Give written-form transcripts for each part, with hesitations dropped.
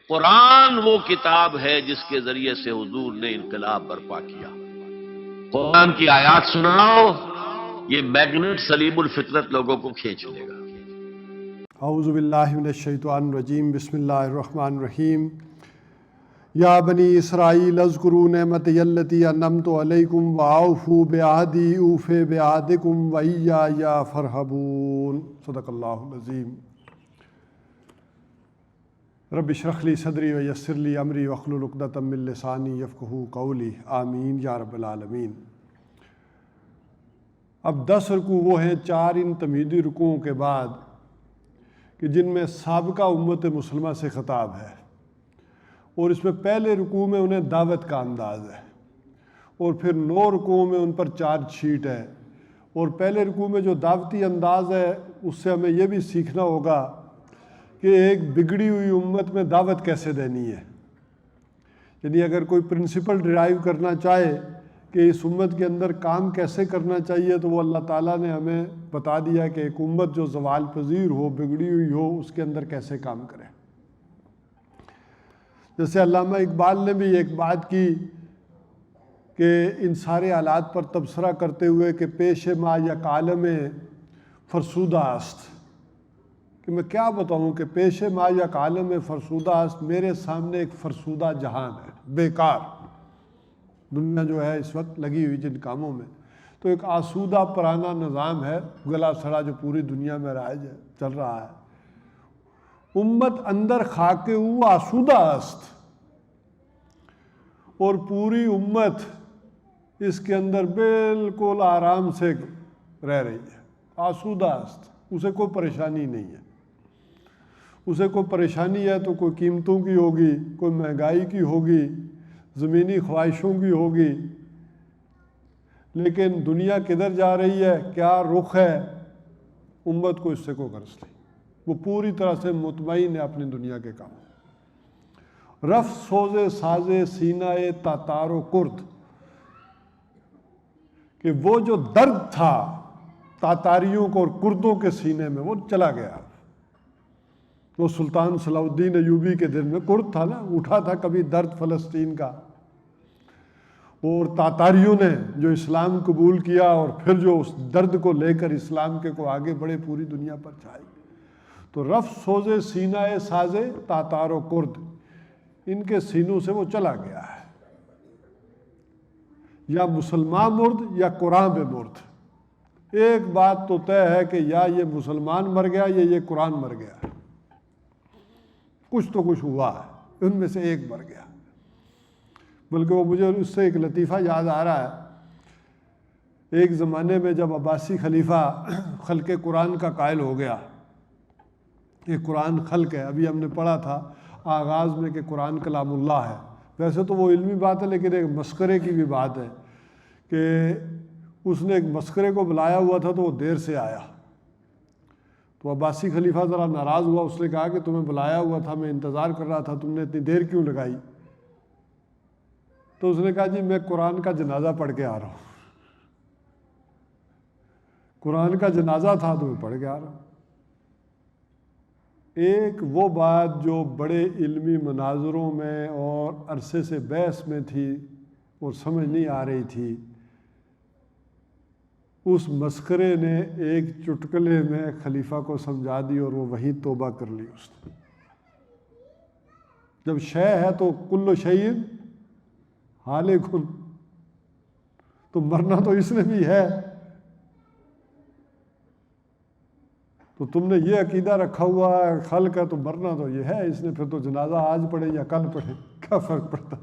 قرآن وہ کتاب ہے جس کے ذریعے سے حضور نے انقلاب برپا کیا۔ قرآن کی آیات سناؤ، یہ میگنیٹ سلیم الفطرت لوگوں کو کھینچ لے گا۔ اعوذ باللہ من الشیطان الرجیم، بسم اللہ الرحمن الرحیم۔ یا بنی اسرائیل اذکروا نعمتی التی انعمت علیکم واوفوا بعہدی اوف بعہدکم وایای فارہبون۔ صدق اللہ العظیم۔ رب اشرح لی صدری ویسر لی امری واحلل عقدۃ من لسانی یفقہوا قولی، آمین یا رب العالمین۔ اب 10 رکوع وہ ہیں 4 ان تمہیدی رکوعوں کے بعد کہ جن میں سابقہ امت مسلمہ سے خطاب ہے، اور اس میں پہلے رکوع میں انہیں دعوت کا انداز ہے، اور پھر 9 رکوعوں میں ان پر چارج شیٹ ہے۔ اور پہلے رکوع میں جو دعوتی انداز ہے اس سے ہمیں یہ بھی سیکھنا ہوگا کہ ایک بگڑی ہوئی امت میں دعوت کیسے دینی ہے۔ یعنی اگر کوئی پرنسپل ڈرائیو کرنا چاہے کہ اس امت کے اندر کام کیسے کرنا چاہیے، تو وہ اللہ تعالیٰ نے ہمیں بتا دیا کہ ایک امت جو زوال پذیر ہو، بگڑی ہوئی ہو، اس کے اندر کیسے کام کرے۔ جیسے علامہ اقبال نے بھی ایک بات کی کہ ان سارے حالات پر تبصرہ کرتے ہوئے کہ پیش ما یا عالم فرسودہ است، کہ میں کیا بتاؤں کہ پیش ما یا عالم فرسودہ است، میرے سامنے ایک فرسودہ جہان ہے، بیکار دنیا جو ہے اس وقت لگی ہوئی جن کاموں میں، تو ایک آسودہ پرانا نظام ہے گلا سڑا جو پوری دنیا میں رائج ہے، چل رہا ہے۔ امت اندر خاک او آسودہ است، اور پوری امت اس کے اندر بالکل آرام سے رہ رہی ہے، آسودہ است، اسے کوئی پریشانی نہیں ہے۔ اسے کوئی پریشانی ہے تو کوئی قیمتوں کی ہوگی، کوئی مہنگائی کی ہوگی، زمینی خواہشوں کی ہوگی، لیکن دنیا کدھر جا رہی ہے، کیا رخ ہے، امت کو اس سے کوئی غرض نہیں۔ وہ پوری طرح سے مطمئن ہے اپنی دنیا کے کام۔ رف سوز ساز سینہ تاتار و کرد، کہ وہ جو درد تھا تاتاریوں کو اور کردوں کے سینے میں، وہ چلا گیا۔ وہ سلطان صلاح الدین ایوبی کے دل میں کرد تھا نا، اٹھا تھا کبھی درد فلسطین کا، اور تاتاریوں نے جو اسلام قبول کیا اور پھر جو اس درد کو لے کر اسلام کے کو آگے بڑھے، پوری دنیا پر چھائی۔ تو رف سوز سینہ ساز تاتار و کرد، ان کے سینوں سے وہ چلا گیا ہے۔ یا مسلمان مرد یا قرآن پہ مرد، ایک بات تو طے ہے کہ یا یہ مسلمان مر گیا یا یہ قرآن مر گیا، کچھ تو کچھ ہوا ہے، ان میں سے ایک مر گیا۔ بلکہ وہ مجھے اس سے ایک لطیفہ یاد آ رہا ہے، ایک زمانے میں جب عباسی خلیفہ خلق قرآن کا قائل ہو گیا، یہ قرآن خلق ہے، ابھی ہم نے پڑھا تھا آغاز میں کہ قرآن کلام اللہ ہے، ویسے تو وہ علمی بات ہے لیکن ایک مسخرے کی بھی بات ہے کہ اس نے ایک مسخرے کو بلایا ہوا تھا تو وہ دیر سے آیا، تو عباسی خلیفہ ذرا ناراض ہوا، اس نے کہا کہ تمہیں بلایا ہوا تھا، میں انتظار کر رہا تھا، تم نے اتنی دیر کیوں لگائی؟ تو اس نے کہا جی میں قرآن کا جنازہ پڑھ کے آ رہا ہوں، قرآن کا جنازہ تھا تو میں پڑھ کے آ رہا ہوں۔ ایک وہ بات جو بڑے علمی مناظروں میں اور عرصے سے بحث میں تھی اور سمجھ نہیں آ رہی تھی، اس مسخرے نے ایک چٹکلے میں خلیفہ کو سمجھا دی اور وہ وہیں توبہ کر لی اس نے۔ جب شے ہے تو کل شیء ہالک، تو مرنا تو اس نے بھی ہے، تو تم نے یہ عقیدہ رکھا ہوا ہے خلق ہے تو مرنا تو یہ ہے اس نے، پھر تو جنازہ آج پڑھے یا کل پڑھے کیا فرق پڑتا۔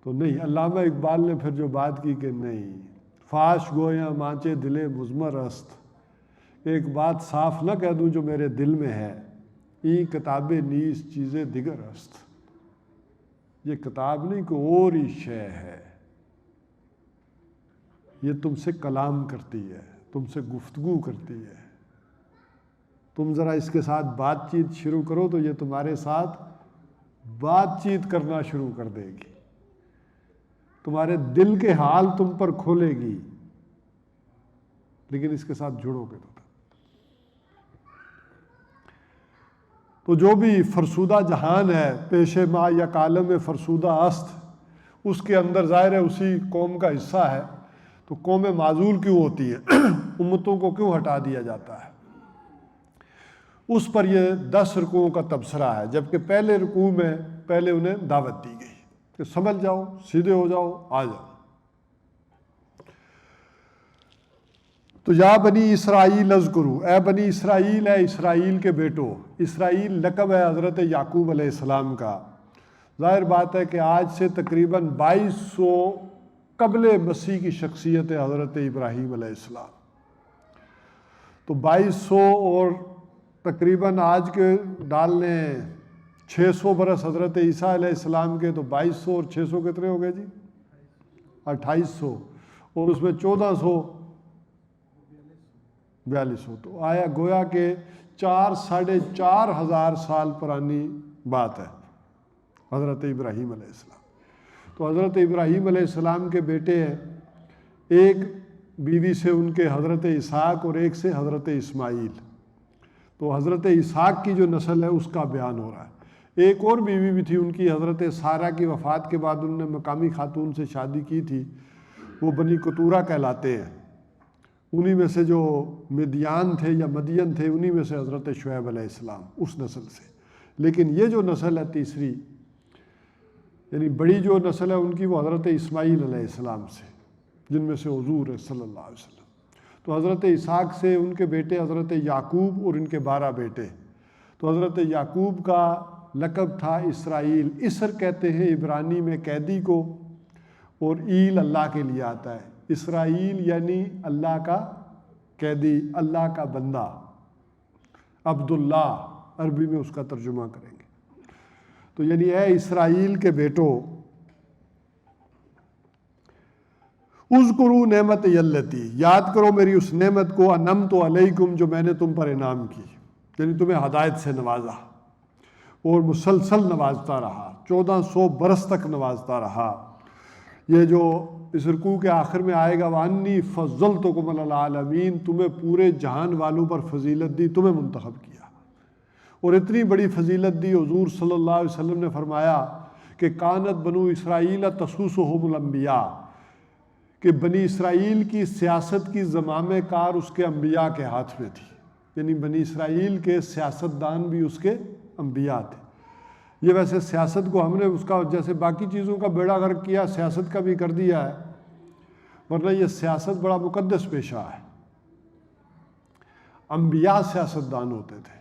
تو نہیں، علامہ اقبال نے پھر جو بات کی کہ نہیں، فاش گویاں مانچے دلے مضمر است، ایک بات صاف نہ کہہ دوں جو میرے دل میں ہے، ای کتاب نیز چیزیں دیگر است، یہ کتاب نہیں کوئی اور ہی شے ہے، یہ تم سے کلام کرتی ہے، تم سے گفتگو کرتی ہے، تم ذرا اس کے ساتھ بات چیت شروع کرو تو یہ تمہارے ساتھ بات چیت کرنا شروع کر دے گی، تمہارے دل کے حال تم پر کھولے گی، لیکن اس کے ساتھ جڑو گے تو جو بھی فرسودہ جہان ہے، پیش ما یا عالم فرسودہ است، اس کے اندر ظاہر ہے اسی قوم کا حصہ ہے، تو قوم معزول کیوں ہوتی ہے؟ امتوں کو کیوں ہٹا دیا جاتا ہے؟ اس پر یہ 10 رکوعوں کا تبصرہ ہے، جبکہ پہلے رکوع میں پہلے انہیں دعوت دی گئی کہ سمجھ جاؤ، سیدھے ہو جاؤ، آ جاؤ۔ تو یا بنی اسرائیل اذکروا، اے بنی اسرائیل، اے اسرائیل کے بیٹو۔ اسرائیل لقب ہے حضرت یعقوب علیہ السلام کا۔ ظاہر بات ہے کہ آج سے تقریباً 2200 قبل مسیح کی شخصیت ہے حضرت ابراہیم علیہ السلام۔ تو 2200 اور تقریباً آج کے ڈال لیں 600 برس حضرت عیسیٰ علیہ السلام کے، تو 2200 اور 600 کتنے ہو گئے جی؟ 2800، اور اس میں 1400 4200، تو آیا گویا کہ 4,500 ہزار سال پرانی بات ہے حضرت ابراہیم علیہ السلام۔ تو حضرت ابراہیم علیہ السلام کے بیٹے ہیں، ایک بیوی سے ان کے حضرت اسحاق اور ایک سے حضرت اسماعیل۔ تو حضرت اسحاق کی جو نسل ہے اس کا بیان ہو رہا ہے۔ ایک اور بیوی بھی تھی ان کی، حضرت سارہ کی وفات کے بعد انہوں نے مقامی خاتون سے شادی کی تھی، وہ بنی کتورہ کہلاتے ہیں۔ انہی میں سے جو مدیان تھے یا مدین تھے، انہی میں سے حضرت شعیب علیہ السلام، اس نسل سے۔ لیکن یہ جو نسل ہے تیسری، یعنی بڑی جو نسل ہے ان کی، وہ حضرت اسماعیل علیہ السلام سے، جن میں سے حضور ہے صلی اللہ علیہ وسلم۔ تو حضرت اسحاق سے ان کے بیٹے حضرت یعقوب اور ان کے 12 بیٹے۔ تو حضرت یعقوب کا لقب تھا اسرائیل۔ اسر کہتے ہیں عبرانی میں قیدی کو، اور ایل اللہ کے لیے آتا ہے۔ اسرائیل یعنی اللہ کا قیدی، اللہ کا بندہ، عبداللہ عربی میں اس کا ترجمہ کریں گے۔ تو یعنی اے اسرائیل کے بیٹو، اذکروا نعمتی التی، یاد کرو میری اس نعمت کو، انعمت علیکم، جو میں نے تم پر انعام کی، یعنی تمہیں ہدایت سے نوازا اور مسلسل نوازتا رہا، 1400 برس تک نوازتا رہا۔ یہ جو اس رکوع کے آخر میں آئے گا، وَأَنِّي فَضَّلْتُكُمْ عَلَى الْعَالَمِينَ، تمہیں پورے جہان والوں پر فضیلت دی، تمہیں منتخب کیا۔ اور اتنی بڑی فضیلت دی، حضور صلی اللہ علیہ وسلم نے فرمایا کہ کانت بنو اسرائیل تسوسہم الانبیاء، کہ بنی اسرائیل کی سیاست کی زمام کار اس کے انبیاء کے ہاتھ میں تھی، یعنی بنی اسرائیل کے سیاستدان بھی اس کے انبیاء تھے۔ یہ ویسے سیاست کو ہم نے اس کا جیسے باقی چیزوں کا بیڑا غرق کیا، سیاست کا بھی کر دیا ہے، ورنہ یہ سیاست بڑا مقدس پیشہ ہے۔ انبیاء سیاستدان ہوتے تھے۔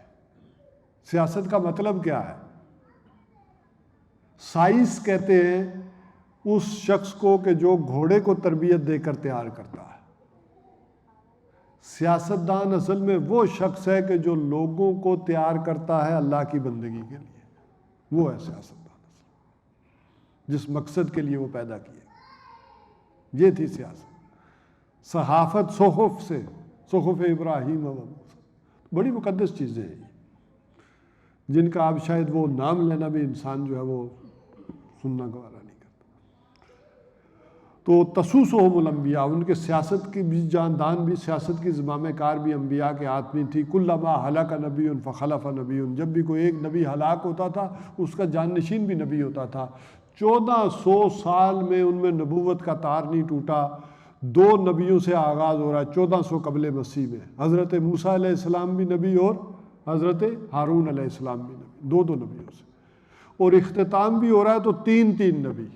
سیاست کا مطلب کیا ہے؟ سائنس کہتے ہیں اس شخص کو کہ جو گھوڑے کو تربیت دے کر تیار کرتا ہے۔ سیاستدان اصل میں وہ شخص ہے کہ جو لوگوں کو تیار کرتا ہے اللہ کی بندگی کے لیے، وہ ہے سیاستدان اصل، جس مقصد کے لیے وہ پیدا کیے۔ یہ تھی سیاست۔ صحافت صحف سے، صحف ابراہیم و موسیٰ، بڑی مقدس چیزیں ہیں جن کا اب شاید وہ نام لینا بھی انسان جو ہے وہ سننا گوارا نہیں کرتا۔ تو تسوسہم الانبیاء، ان کے سیاست کی بھی جاندان بھی، سیاست کی زمام کار بھی انبیاء کے ہاتھ میں تھی۔ کلما ہلک نبی فخلف نبی، جب بھی کوئی ایک نبی ہلاک ہوتا تھا اس کا جانشین بھی نبی ہوتا تھا۔ 1400 سال میں ان میں نبوت کا تار نہیں ٹوٹا۔ 2 نبیوں سے آغاز ہو رہا ہے 1400 قبل مسیح میں، حضرت موسیٰ علیہ السلام بھی نبی اور حضرت ہارون علیہ السلام بھی نبی، 2 نبیوں سے، اور اختتام بھی ہو رہا ہے تو 3 نبی،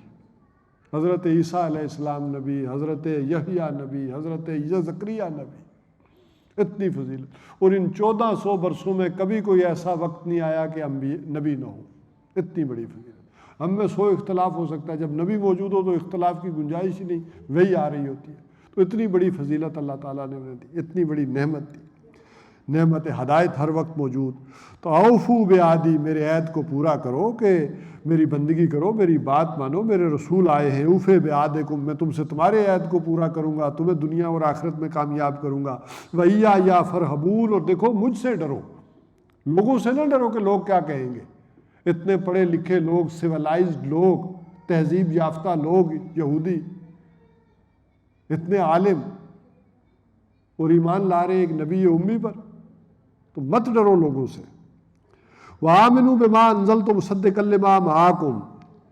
حضرت عیسیٰ علیہ السلام نبی، حضرت یحییٰ نبی، حضرت زکریا نبی۔ اتنی فضیلت، اور ان 1400 برسوں میں کبھی کوئی ایسا وقت نہیں آیا کہ نبی نہ ہو۔ اتنی بڑی فضیلت۔ ہم میں 100 اختلاف ہو سکتا ہے، جب نبی موجود ہو تو اختلاف کی گنجائش ہی نہیں، وہی آ رہی ہوتی ہے۔ تو اتنی بڑی فضیلت اللہ تعالیٰ نے انہیں دی، اتنی بڑی نعمت دی، نعمت ہدایت ہر وقت موجود۔ تو اوفو بعہدی، میرے عہد کو پورا کرو، کہ میری بندگی کرو، میری بات مانو، میرے رسول آئے ہیں۔ اوفے بعہدکم، میں تم سے تمہارے عہد کو پورا کروں گا، تمہیں دنیا اور آخرت میں کامیاب کروں گا۔ وَإِيَّايَ فَارْهَبُونِ، اور دیکھو مجھ سے ڈرو، لوگوں سے نہ ڈرو کہ لوگ کیا کہیں گے۔ اتنے پڑھے لکھے لوگ، سیولائزڈ لوگ، تہذیب یافتہ لوگ، یہودی اتنے عالم، اور ایمان لا رہے ایک نبی امی پر، تو مت ڈرو لوگوں سے۔ وَآمِنُوا بِمَا أَنزَلْتُ مُصَدِّقًا لِمَا مَعَكُمْ،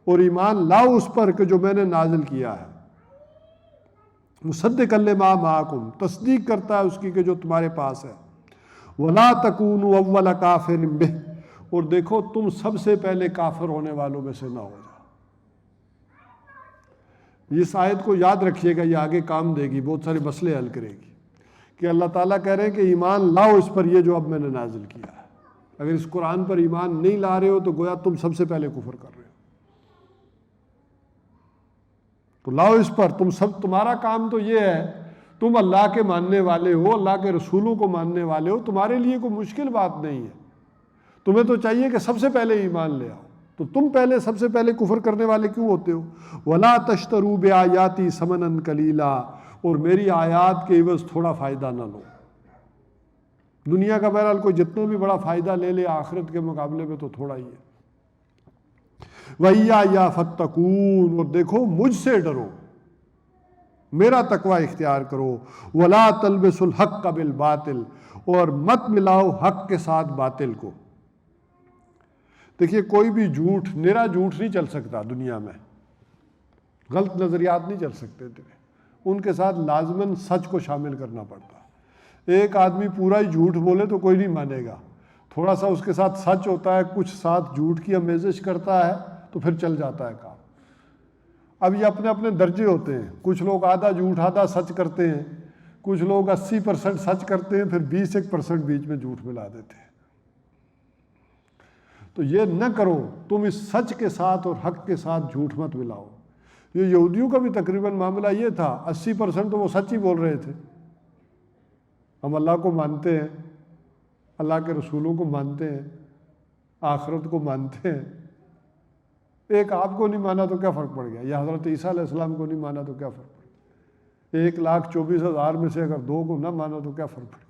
اور ایمان لاؤ اس پر کہ جو میں نے نازل کیا ہے، مصدقا لما معکم، تصدیق کرتا ہے اس کی کہ جو تمہارے پاس ہے، ولا تکونوا اول کافر بہ، اور دیکھو تم سب سے پہلے کافر ہونے والوں میں سے نہ ہو جاؤ۔ اس آیت کو یاد رکھیے گا، یہ آگے کام دے گی، بہت سارے مسئلے حل کرے گی، کہ اللہ تعالیٰ کہہ رہے ہیں کہ ایمان لاؤ اس پر یہ جو اب میں نے نازل کیا ہے۔ اگر اس قرآن پر ایمان نہیں لا رہے ہو تو گویا تم سب سے پہلے کفر کر رہے ہو، تو لاؤ اس پر، تم سب، تمہارا کام تو یہ ہے، تم اللہ کے ماننے والے ہو، اللہ کے رسولوں کو ماننے والے ہو، تمہارے لیے کوئی مشکل بات نہیں ہے، تمہیں تو چاہیے کہ سب سے پہلے ایمان لے آؤ، تو تم پہلے سب سے پہلے کفر کرنے والے کیوں ہوتے ہو؟ وَلَا تَشْتَرُوا بِآيَاتِي ثَمَنًا قَلِيلًا، اور میری آیات کے عوض تھوڑا فائدہ نہ لو۔ دنیا کا بہرحال کوئی جتنا بھی بڑا فائدہ لے لے، آخرت کے مقابلے میں تو تھوڑا ہی ہے۔ وَإِيَّايَ فَاتَّقُونِ، اور دیکھو مجھ سے ڈرو، میرا تقوی اختیار کرو۔ وَلَا تَلْبِسُوا الْحَقَّ بِالْبَاطِلِ، اور مت ملاؤ حق کے ساتھ باطل کو۔ دیکھیے کوئی بھی جھوٹ، نرا جھوٹ نہیں چل سکتا دنیا میں، غلط نظریات نہیں چل سکتے تیرے، ان کے ساتھ لازماً سچ کو شامل کرنا پڑتا ہے۔ ایک آدمی پورا ہی جھوٹ بولے تو کوئی نہیں مانے گا، تھوڑا سا اس کے ساتھ سچ ہوتا ہے، کچھ ساتھ جھوٹ کی آمیزش کرتا ہے تو پھر چل جاتا ہے کام۔ اب یہ اپنے اپنے درجے ہوتے ہیں، کچھ لوگ آدھا جھوٹ آدھا سچ کرتے ہیں، کچھ لوگ 80% سچ کرتے ہیں، پھر 20% بیچ میں جھوٹ ملا دیتے ہیں۔ تو یہ نہ کرو، تم اس سچ کے ساتھ اور حق کے ساتھ جھوٹ مت ملاؤ۔ یہ یہودیوں کا بھی تقریباً معاملہ یہ تھا، 80% تو وہ سچ ہی بول رہے تھے، ہم اللہ کو مانتے ہیں، اللہ کے رسولوں کو مانتے ہیں، آخرت کو مانتے ہیں، ایک آپ کو نہیں مانا تو کیا فرق پڑ گیا، یا حضرت عیسیٰ علیہ السلام کو نہیں مانا تو کیا فرق پڑ گیا، 1,24,000 میں سے اگر 2 کو نہ مانا تو کیا فرق پڑ گیا،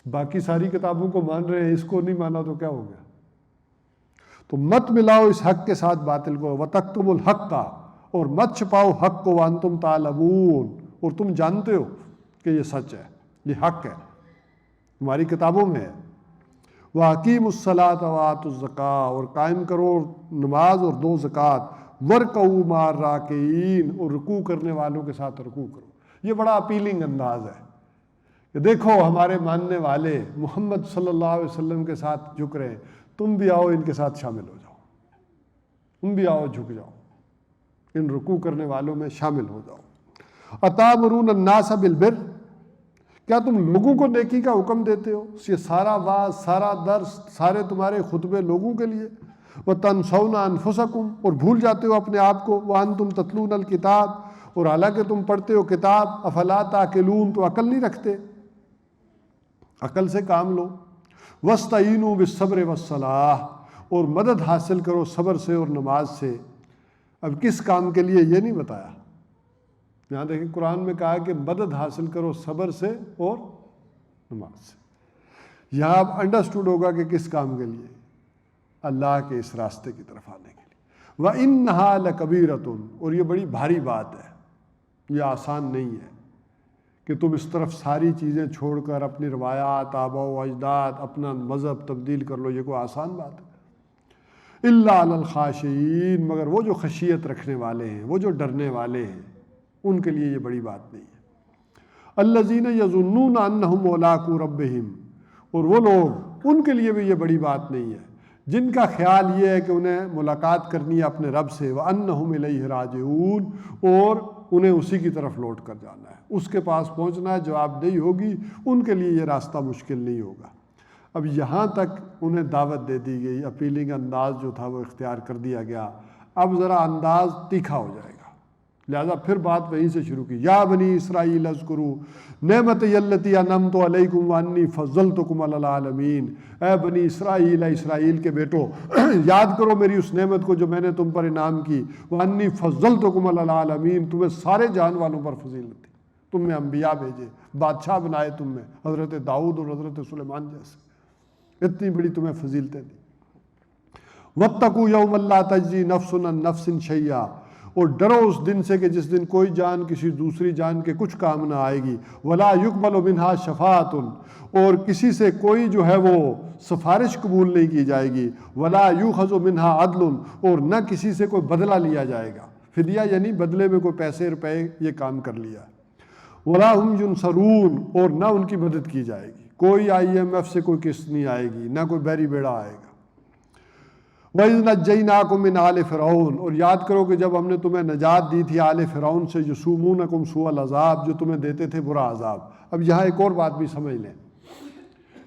باقی ساری کتابوں کو مان رہے ہیں، اس کو نہیں مانا تو کیا ہو گیا۔ تو مت ملاؤ اس حق کے ساتھ باطل کو، وَتَكْتُمُوا الْحَقَّ، اور مت چھپاؤ حق کو، وَأَنْتُمْ تَعْلَمُونَ، اور تم جانتے ہو کہ یہ سچ ہے، یہ حق ہے، تمہاری کتابوں میں ہے۔ وَأَقِيمُوا الصَّلَاةَ وَآتُوا الزَّكَاةَ، اور قائم کرو نماز اور دو زکوٰۃ، وَارْكَعُوا مَعَ الرَّاكِعِينَ، اور رکوع کرنے والوں کے ساتھ رکوع کرو۔ یہ بڑا اپیلنگ انداز ہے کہ دیکھو ہمارے ماننے والے محمد صلی اللہ علیہ وسلم کے ساتھ جھک رہے ہیں، تم بھی آؤ ان کے ساتھ شامل ہو جاؤ، تم بھی آؤ جھک جاؤ، ان رکوع کرنے والوں میں شامل ہو جاؤ۔ أَتَأْمُرُونَ النَّاسَ بِالْبِرِّ، کیا تم لوگوں کو نیکی کا حکم دیتے ہو؟ یہ سارا واعظ، سارا درس، سارے تمہارے خطبے لوگوں کے لیے۔ وَتَنْسَوْنَ أَنفُسَكُمْ، اور بھول جاتے ہو اپنے آپ کو، وَأَنْتُمْ تَتْلُونَ الْكِتَابَ، اور حالانکہ تم پڑھتے ہو کتاب، أَفَلَا تَعْقِلُونَ، تو عقل نہیں رکھتے، عقل سے کام لو۔ وَاسْتَعِینُوا بِالصَّبْرِ وَالصَّلَاةِ، اور مدد حاصل کرو صبر سے اور نماز سے۔ اب کس کام کے لیے یہ نہیں بتایا، یہاں دیکھیں قرآن میں کہا کہ مدد حاصل کرو صبر سے اور نماز سے۔ یہاں اب انڈرسٹوڈ ہوگا کہ کس کام کے لیے، اللہ کے اس راستے کی طرف آنے کے لیے۔ وَإِنَّهَا لَكَبِيرَةٌ، اور یہ بڑی بھاری بات ہے، یہ آسان نہیں ہے کہ تم اس طرف ساری چیزیں چھوڑ کر اپنی روایات، آباء و اجداد، اپنا مذہب تبدیل کر لو، یہ کوئی آسان بات ہے۔ إِلَّا عَلَى الْخَاشِعِينَ، مگر وہ جو خشیت رکھنے والے ہیں، وہ جو ڈرنے والے ہیں، ان کے لیے یہ بڑی بات نہیں ہے۔ الَّذِينَ يَظُنُّونَ أَنَّهُم مُّلَاقُو رَبِّهِمْ، اور وہ لوگ، ان کے لیے بھی یہ بڑی بات نہیں ہے جن کا خیال یہ ہے کہ انہیں ملاقات کرنی ہے اپنے رب سے، وَأَنَّهُمْ إِلَيْهِ رَاجِعُونَ، اور انہیں اسی کی طرف لوٹ کر جانا ہے، اس کے پاس پہنچنا ہے، جواب دہی ہوگی، ان کے لیے یہ راستہ مشکل نہیں ہوگا۔ اب یہاں تک انہیں دعوت دے دی گئی، اپیلنگ انداز جو تھا وہ اختیار کر دیا گیا، اب ذرا انداز تیکھا ہو جائے گا، لہذا پھر بات وہیں سے شروع کی۔ یا بنی اسرائیل اذکروا نعمتی التی انعمت علیکم وانی فضلتکم علی العالمین، اے بنی اسرائیل، اے اسرائیل کے بیٹو، یاد کرو میری اس نعمت کو جو میں نے تم پر انعام کی، وانی فضلتکم علی العالمین، تمہیں سارے جہان والوں پر فضیلت دی، تم نے انبیاء بھیجے، بادشاہ بنائے تم میں، حضرت داؤد اور حضرت سلیمان جیسے، اتنی بڑی تمہیں فضیلتیں دی۔ واتقوا یوما لا تجزی نفس عن نفس شیئا، اور ڈرو اس دن سے کہ جس دن کوئی جان کسی دوسری جان کے کچھ کام نہ آئے گی، ولا یقبل منہا شفاعۃ، اور کسی سے کوئی جو ہے وہ سفارش قبول نہیں کی جائے گی، ولا یؤخذ منہا عدل، اور نہ کسی سے کوئی بدلہ لیا جائے گا، فدیہ یعنی بدلے میں کوئی پیسے روپے یہ کام کر لیا، ولا ہم ینصرون، اور نہ ان کی مدد کی جائے گی، کوئی IMF سے کوئی قسط نہیں آئے گی، نہ کوئی بیری بیڑا آئے گا۔ وَإِذْ نَجَّيْنَاكُم مِّنْ آلِ فِرْعَوْنَ، اور یاد کرو کہ جب ہم نے تمہیں نجات دی تھی آل فرعون سے، یسومونکم سوء العذاب، جو تمہیں دیتے تھے برا عذاب۔ اب یہاں ایک اور بات بھی سمجھ لیں،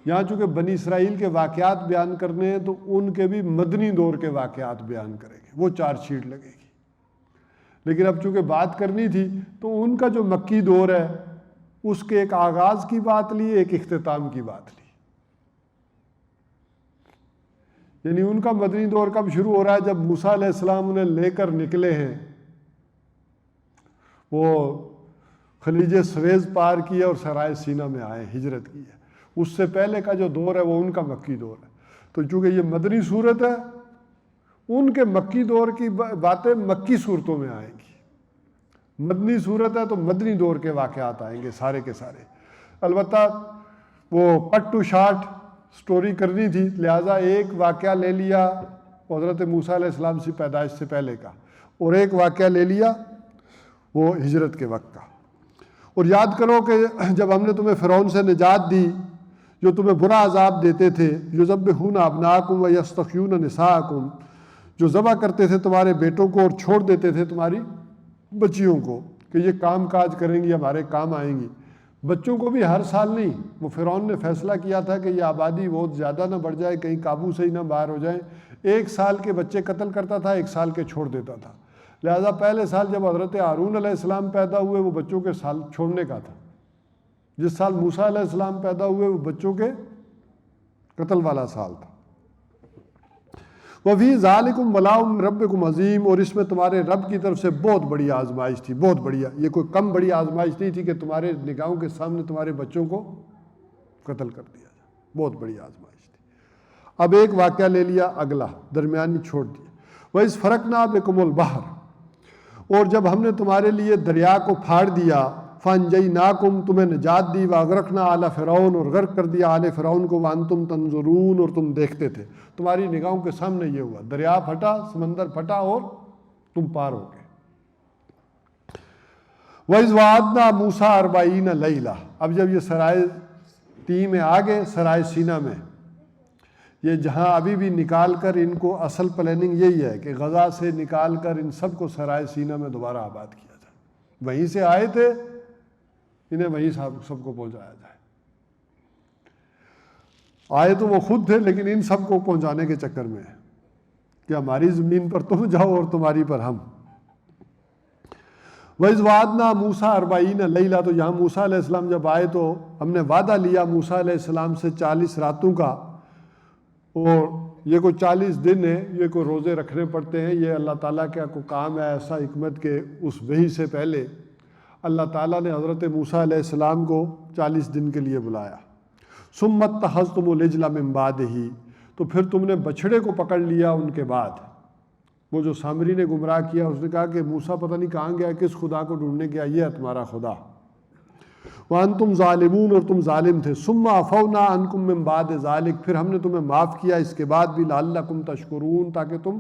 یہاں چونکہ بنی اسرائیل کے واقعات بیان کرنے ہیں تو ان کے بھی مدنی دور کے واقعات بیان کریں گے، وہ چارج شیٹ لگے گی، لیکن اب چونکہ بات کرنی تھی تو ان کا جو مکی دور ہے اس کے ایک آغاز کی بات لی، ایک اختتام کی بات لی، یعنی ان کا مدنی دور کب شروع ہو رہا ہے؟ جب موسیٰ علیہ السلام انہیں لے کر نکلے ہیں، وہ خلیج سویز پار کیا اور سرائے سینا میں آئے، ہجرت کی ہے۔ اس سے پہلے کا جو دور ہے وہ ان کا مکی دور ہے، تو چونکہ یہ مدنی صورت ہے ان کے مکی دور کی باتیں مکی صورتوں میں آئیں گی، مدنی صورت ہے تو مدنی دور کے واقعات آئیں گے سارے کے سارے۔ البتہ وہ کٹ ٹو شارٹ سٹوری کرنی تھی، لہٰذا ایک واقعہ لے لیا حضرت موسیٰ علیہ السلام سے پیدائش سے پہلے کا، اور ایک واقعہ لے لیا وہ ہجرت کے وقت کا۔ اور یاد کرو کہ جب ہم نے تمہیں فرعون سے نجات دی، جو تمہیں برا عذاب دیتے تھے، یذبحون ابناءکم ویستحیون نساءکم، جو ذبح کرتے تھے تمہارے بیٹوں کو اور چھوڑ دیتے تھے تمہاری بچیوں کو کہ یہ کام کاج کریں گی، ہمارے کام آئیں گی۔ بچوں کو بھی ہر سال نہیں، وہ فرعون نے فیصلہ کیا تھا کہ یہ آبادی بہت زیادہ نہ بڑھ جائے، کہیں قابو سے ہی نہ باہر ہو جائیں، 1 سال کے بچے قتل کرتا تھا، 1 سال کے چھوڑ دیتا تھا۔ لہٰذا پہلے سال جب حضرت ہارون علیہ السلام پیدا ہوئے وہ بچوں کے سال چھوڑنے کا تھا، جس سال موسیٰ علیہ السلام پیدا ہوئے وہ بچوں کے قتل والا سال تھا۔ وَفِي ذَلِكُمْ بَلَاءٌ مِّن رَبِّكُمْ عَظِيمٌ، اور اس میں تمہارے رب کی طرف سے بہت بڑی آزمائش تھی، بہت بڑھیا، یہ کوئی کم بڑی آزمائش نہیں تھی کہ تمہارے نگاہوں کے سامنے تمہارے بچوں کو قتل کر دیا جائے، بہت بڑی آزمائش تھی۔ اب ایک واقعہ لے لیا، اگلا درمیانی چھوڑ دیا۔ وَإِذْ فَرَقْنَا بِكُمُ الْبَحْرَ، اور جب ہم نے تمہارے لیے دریا کو پھاڑ دیا، فَأَنجَيْنَاكُمْ، تمہیں نجات دی، وَأَغْرَقْنَا آلَ فِرْعَوْنَ، اور غرق کر دیا آل فرعون کو، وَأَنْتُمْ تَنظُرُونَ، اور تم دیکھتے تھے، تمہاری نگاہوں کے سامنے یہ ہوا، دریا پھٹا، سمندر پھٹا اور تم پار ہو گئے۔ وَإِذْ وَعَدْنَا مُوسَىٰ 40 لَيْلَةً، اب جب یہ سرائے تی میں آگے، سرائے سینا میں، یہ جہاں ابھی بھی نکال کر ان کو اصل پلاننگ یہی ہے کہ غزہ سے نکال کر ان سب کو سرائے سینا میں دوبارہ آباد کیا جائے، وہیں سے آئے تھے، انہیں وہیں سب کو پہنچایا جائے۔ آئے تو وہ خود تھے لیکن ان سب کو پہنچانے کے چکر میں کہ ہماری زمین پر تم جاؤ اور تمہاری پر ہم۔ وَإِذْ وَعَدْنَا مُوسَىٰ 40 لَيْلَةً، تو یہاں موسیٰ علیہ السلام جب آئے تو ہم نے وعدہ لیا موسیٰ علیہ السلام سے 40 راتوں کا، اور یہ کوئی 40 دن ہے، یہ کوئی روزے رکھنے پڑتے ہیں، یہ اللہ تعالیٰ کا کوئی کام ہے ایسا حکمت کہ اس وحی سے پہلے اللہ تعالیٰ نے حضرت موسیٰ علیہ السلام کو 40 دن کے لیے بلایا۔ ثُمَّ اتَّخَذْتُمُ الْعِجْلَ مِن بَعْدِهِ، تو پھر تم نے بچھڑے کو پکڑ لیا ان کے بعد۔ وہ جو سامری نے گمراہ کیا، اس نے کہا کہ موسیٰ پتہ نہیں کہاں گیا، کس خدا کو ڈھونڈنے گیا، یہ ہے تمہارا خدا۔ وَأَنْتُمْ ظَالِمُونَ، اور تم ظالم تھے۔ ثُمَّ عَفَوْنَا عَنْكُمْ مِن بَعْدِ ذَلِكَ، پھر ہم نے تمہیں معاف کیا اس کے بعد بھی، لَعَلَّكُمْ تَشْكُرُونَ، تاکہ تم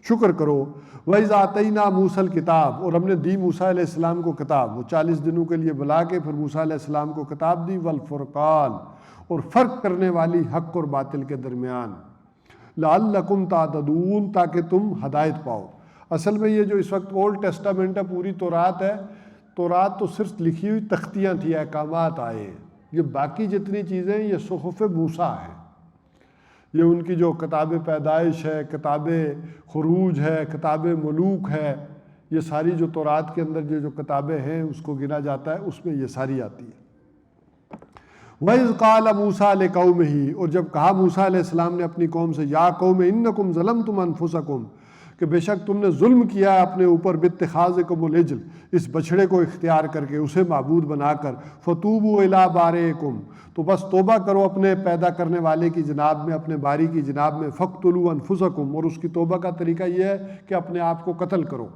شکر کرو۔ وَإِذْ آتَيْنَا مُوسَى الْكِتَابَ، اور ہم نے دی موسیٰ علیہ السلام کو کتاب، وہ 40 دنوں کے لیے بلا کے پھر موسیٰ علیہ السلام کو کتاب دی، وَالْفُرْقَانَ، اور فرق کرنے والی حق اور باطل کے درمیان، لَعَلَّكُمْ تَهْتَدُونَ، تاکہ تم ہدایت پاؤ۔ اصل میں یہ جو اس وقت اولڈ ٹیسٹامنٹ ہے، پوری تورات ہے، تورات تو صرف لکھی ہوئی تختیاں تھیں، احکامات آئے ہیں، یہ باقی جتنی چیزیں یہ صحف موسیٰ ہیں، یہ ان کی جو کتاب پیدائش ہے، کتاب خروج ہے، کتاب ملوک ہے، یہ ساری جو تورات کے اندر جو کتابیں ہیں اس کو گنا جاتا ہے، اس میں یہ ساری آتی ہے۔ وَإِذْ قَالَ مُوسَىٰ لِقَوْمِهِ، اور جب کہا موسیٰ علیہ السلام نے اپنی قوم سے، یا قوم انکم ظلمتم انفسکم، کہ بے شک تم نے ظلم کیا ہے اپنے اوپر، باتخاذکم العجل، اس بچھڑے کو اختیار کر کے، اسے معبود بنا کر، فتوبوا الی بارئکم، تو بس توبہ کرو اپنے پیدا کرنے والے کی جناب میں، اپنے باری کی جناب میں، فقتلوا انفسکم، اور اس کی توبہ کا طریقہ یہ ہے کہ اپنے آپ کو قتل کرو،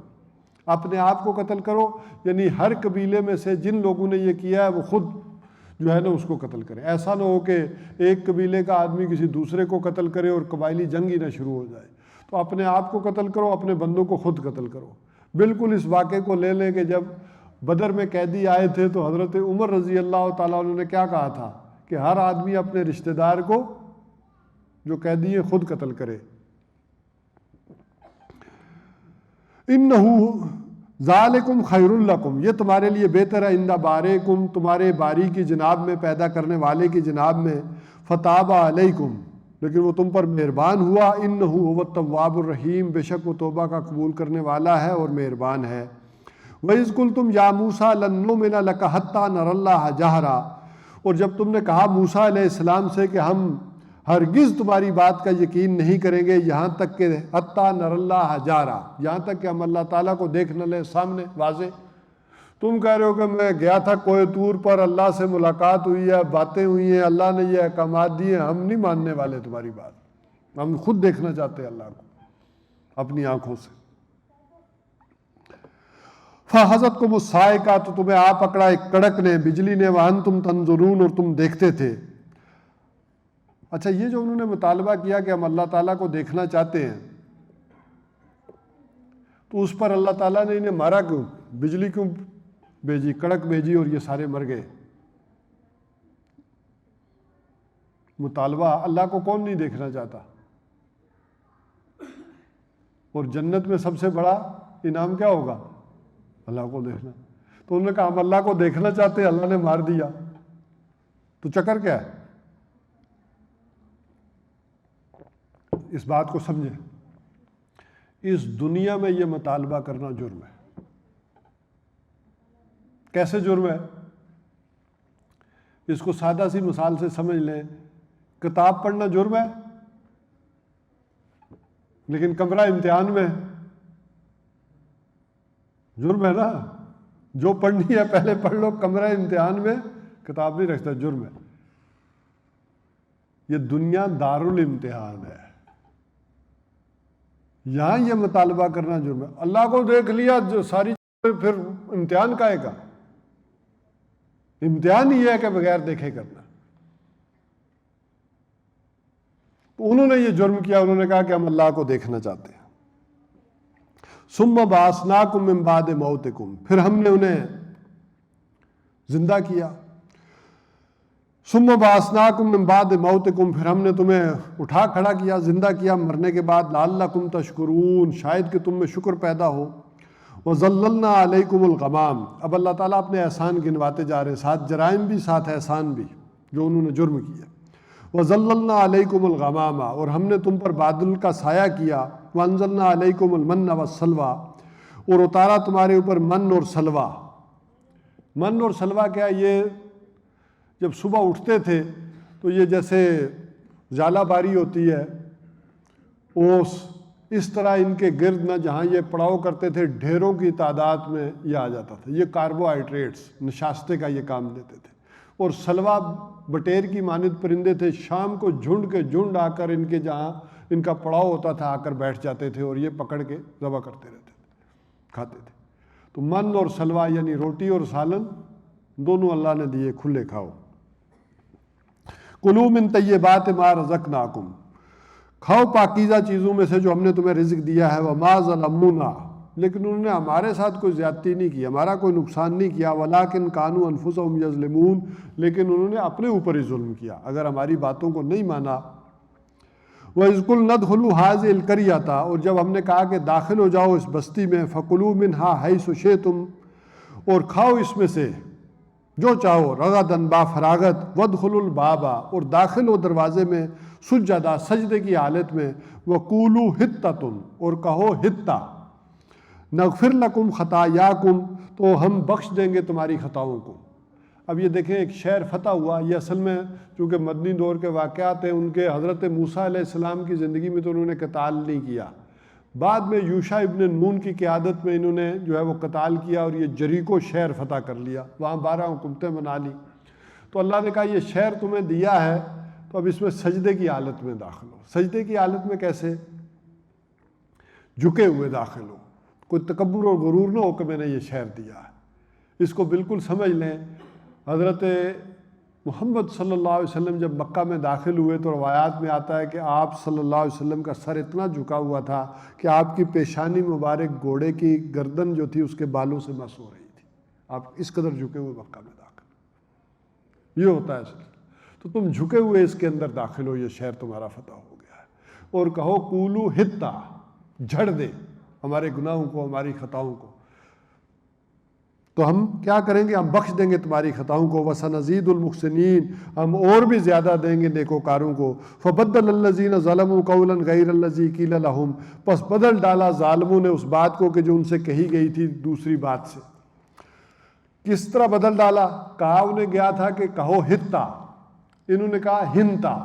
اپنے آپ کو قتل کرو، یعنی ہر قبیلے میں سے جن لوگوں نے یہ کیا ہے وہ خود جو ہے نا اس کو قتل کرے. ایسا نہ ہو کہ ایک قبیلے کا آدمی کسی دوسرے کو قتل کرے اور قبائلی جنگ ہی نہ شروع ہو جائے. تو اپنے آپ کو قتل کرو، اپنے بندوں کو خود قتل کرو. بالکل اس واقعے کو لے لیں کہ جب بدر میں قیدی آئے تھے تو حضرت عمر رضی اللہ تعالیٰ عنہ نے کیا کہا تھا کہ ہر آدمی اپنے رشتہ دار کو جو قیدی ہے خود قتل کرے. اِنَّهُ ذَالِكُمْ خَيْرٌ لَكُمْ، یہ تمہارے لیے بہتر ہے، عِنْدَ بَارِئِكُمْ، تمہارے باری کی جناب میں، پیدا کرنے والے کی جناب میں، فَتَابَ عَلَيْكُمْ، لیکن وہ تم پر مہربان ہوا. اِنَّهُ هُوَ التَّوَّابُ الرَّحِيمُ، بے شک وہ توبہ کا قبول کرنے والا ہے اور مہربان ہے. وَإِذْ قُلْتُمْ يَا مُوسَىٰ لَن نُّؤْمِنَ لَكَ حَتَّىٰ نَرَى اللَّهَ جَهْرًا، اور جب تم نے کہا موسیٰ علیہ السلام سے کہ ہم ہرگز تمہاری بات کا یقین نہیں کریں گے یہاں تک کہ حَتَّىٰ نَرَى اللَّهَ جَهْرًا، یہاں تک کہ ہم اللہ تعالیٰ کو دیکھ نہ لیں سامنے واضح. تم کہہ رہے ہو کہ میں گیا تھا کوہ طور پر، اللہ سے ملاقات ہوئی ہے، باتیں ہوئی ہیں، اللہ نے یہ احکامات دیے، ہم نہیں ماننے والے تمہاری بات، ہم خود دیکھنا چاہتے ہیں اللہ کو اپنی آنکھوں سے. فَأَخَذَتْكُمُ الصَّاعِقَةُ، تو تمہیں آ پکڑا ایک کڑک نے، بجلی نے، وَأَنْتُمْ تَنظُرُونَ، اور تم دیکھتے تھے. اچھا یہ جو انہوں نے مطالبہ کیا کہ ہم اللہ تعالیٰ کو دیکھنا چاہتے ہیں، تو اس پر اللہ تعالیٰ نے انہیں مارا کیوں؟ بجلی کیوں بھیجی، کڑک بھیجی اور یہ سارے مر گئے؟ مطالبہ اللہ کو کون نہیں دیکھنا چاہتا؟ اور جنت میں سب سے بڑا انعام کیا ہوگا؟ اللہ کو دیکھنا. تو انہوں نے کہا ہم اللہ کو دیکھنا چاہتے ہیں، اللہ نے مار دیا، تو چکر کیا ہے؟ اس بات کو سمجھیں، اس دنیا میں یہ مطالبہ کرنا جرم ہے. کیسے جرم ہے؟ اس کو سادہ سی مثال سے سمجھ لیں. کتاب پڑھنا جرم ہے، لیکن کمرہ امتحان میں جرم ہے نا. جو پڑھنی ہے پہلے پڑھ لو، کمرہ امتحان میں کتاب نہیں رکھتا، جرم ہے. یہ دنیا دارالامتحان ہے، یہاں یہ مطالبہ کرنا جرم ہے. اللہ کو دیکھ لیا جو ساری پھر امتحان کا ہے کا امتحان یہ ہے کہ بغیر دیکھے کرنا. تو انہوں نے یہ جرم کیا، انہوں نے کہا کہ ہم اللہ کو دیکھنا چاہتے ہیں. ثم بعثناکم من بعد موتکم، پھر ہم نے انہیں زندہ کیا. ثم بعثناکم من بعد موتکم، پھر ہم نے تمہیں اٹھا کھڑا کیا، زندہ کیا مرنے کے بعد. لعلکم تشکرون، شاید کہ تم میں شکر پیدا ہو. وظللنا علیکم الغمام، اب اللہ تعالیٰ اپنے احسان گنواتے جا رہے ہیں، ساتھ جرائم بھی ساتھ احسان بھی جو انہوں نے جرم کیا. وظللنا علیکم الغمام، اور ہم نے تم پر بادل کا سایہ کیا. وانزلنا علیکم المن والسلویٰ، اور اتارا تمہارے اوپر من اور سلوہ. من اور سلوہ کیا؟ یہ جب صبح اٹھتے تھے تو یہ جیسے ژالہ باری ہوتی ہے، اس طرح ان کے گرد نہ جہاں یہ پڑاؤ کرتے تھے ڈھیروں کی تعداد میں یہ آ جاتا تھا. یہ کاربوہائیڈریٹس نشاستے کا یہ کام لیتے تھے. اور سلوہ بٹیر کی مانند پرندے تھے، شام کو جھنڈ کے جھنڈ آ کر ان کے جہاں ان کا پڑاؤ ہوتا تھا آ کر بیٹھ جاتے تھے اور یہ پکڑ کے ذبح کرتے رہتے تھے، کھاتے تھے. تو من اور سلوہ یعنی روٹی اور سالن دونوں اللہ نے دیے، کھلے کھاؤ. کلوا من طیبات ما رزقناکم، کھاؤ پاکیزہ چیزوں میں سے جو ہم نے تمہیں رزق دیا ہے. وما ظلمونا، لیکن انہوں نے ہمارے ساتھ کوئی زیادتی نہیں کی، ہمارا کوئی نقصان نہیں کیا. ولکن کانوا انفسہم یظلمون، لیکن انہوں نے اپنے اوپر ہی ظلم کیا اگر ہماری باتوں کو نہیں مانا. وَإِذْ قُلْنَا ادْخُلُوا هَٰذِهِ الْقَرْيَةَ، اور جب ہم نے کہا کہ داخل ہو جاؤ اس بستی میں. فَكُلُوا مِنْهَا حَيْثُ شِئْتُمْ، اور کھاؤ اس میں سے جو چاہو. رَغَدًا با فراغت. وَادْخُلُوا الْبَابَ، اور داخل ہو دروازے میں. سجدہ، سجدے کی حالت میں. وَقُولُوا حِطَّةٌ، اور کہو حطہ. نغفر لکم خطایاکم، تو ہم بخش دیں گے تمہاری خطاؤں کو. اب یہ دیکھیں ایک شہر فتح ہوا. یہ اصل میں چونکہ مدنی دور کے واقعات ہیں، ان کے حضرت موسیٰ علیہ السلام کی زندگی میں تو انہوں نے قتال نہیں کیا. بعد میں یوشع ابن نون کی قیادت میں انہوں نے جو ہے وہ قتال کیا اور یہ جریکو شہر فتح کر لیا، وہاں 12 حکومتیں بنا لی. تو اللہ نے کہا یہ شہر تمہیں دیا ہے تو اب اس میں سجدے کی حالت میں داخل ہو. سجدے کی حالت میں کیسے؟ جھکے ہوئے داخل ہو. کوئی تکبر اور غرور نہ ہو کہ میں نے یہ شہر دیا ہے۔ اس کو بالکل سمجھ لیں۔ حضرت محمد صلی اللہ علیہ وسلم جب مکہ میں داخل ہوئے تو روایات میں آتا ہے کہ آپ صلی اللہ علیہ وسلم کا سر اتنا جھکا ہوا تھا کہ آپ کی پیشانی مبارک گھوڑے کی گردن جو تھی اس کے بالوں سے مس ہو رہی تھی۔ آپ اس قدر جھکے ہوئے مکہ میں داخل، یہ ہوتا ہے سر۔ تو تم جھکے ہوئے اس کے اندر داخل ہو، یہ شہر تمہارا فتح ہو گیا ہے۔ اور کہو قولو حطہ، جھڑ دے ہمارے گناہوں کو، ہماری خطاؤں کو، تو ہم کیا کریں گے؟ ہم بخش دیں گے تمہاری خطاؤں کو۔ وَسَنَزِيدُ الْمُحْسِنِينَ، ہم اور بھی زیادہ دیں گے نیکوکاروں کو۔ فَبَدَّلَ الَّذِينَ ظَلَمُوا قَوْلًا غَيْرَ الَّذِي قِيلَ لَهُمْ، پس بدل ڈالا ظالموں نے اس بات کو کہ جو ان سے کہی گئی تھی دوسری بات سے۔ کس طرح بدل ڈالا؟ کہا انہیں گیا تھا کہ کہو حطہ، انہوں نے کہا ہنتا۔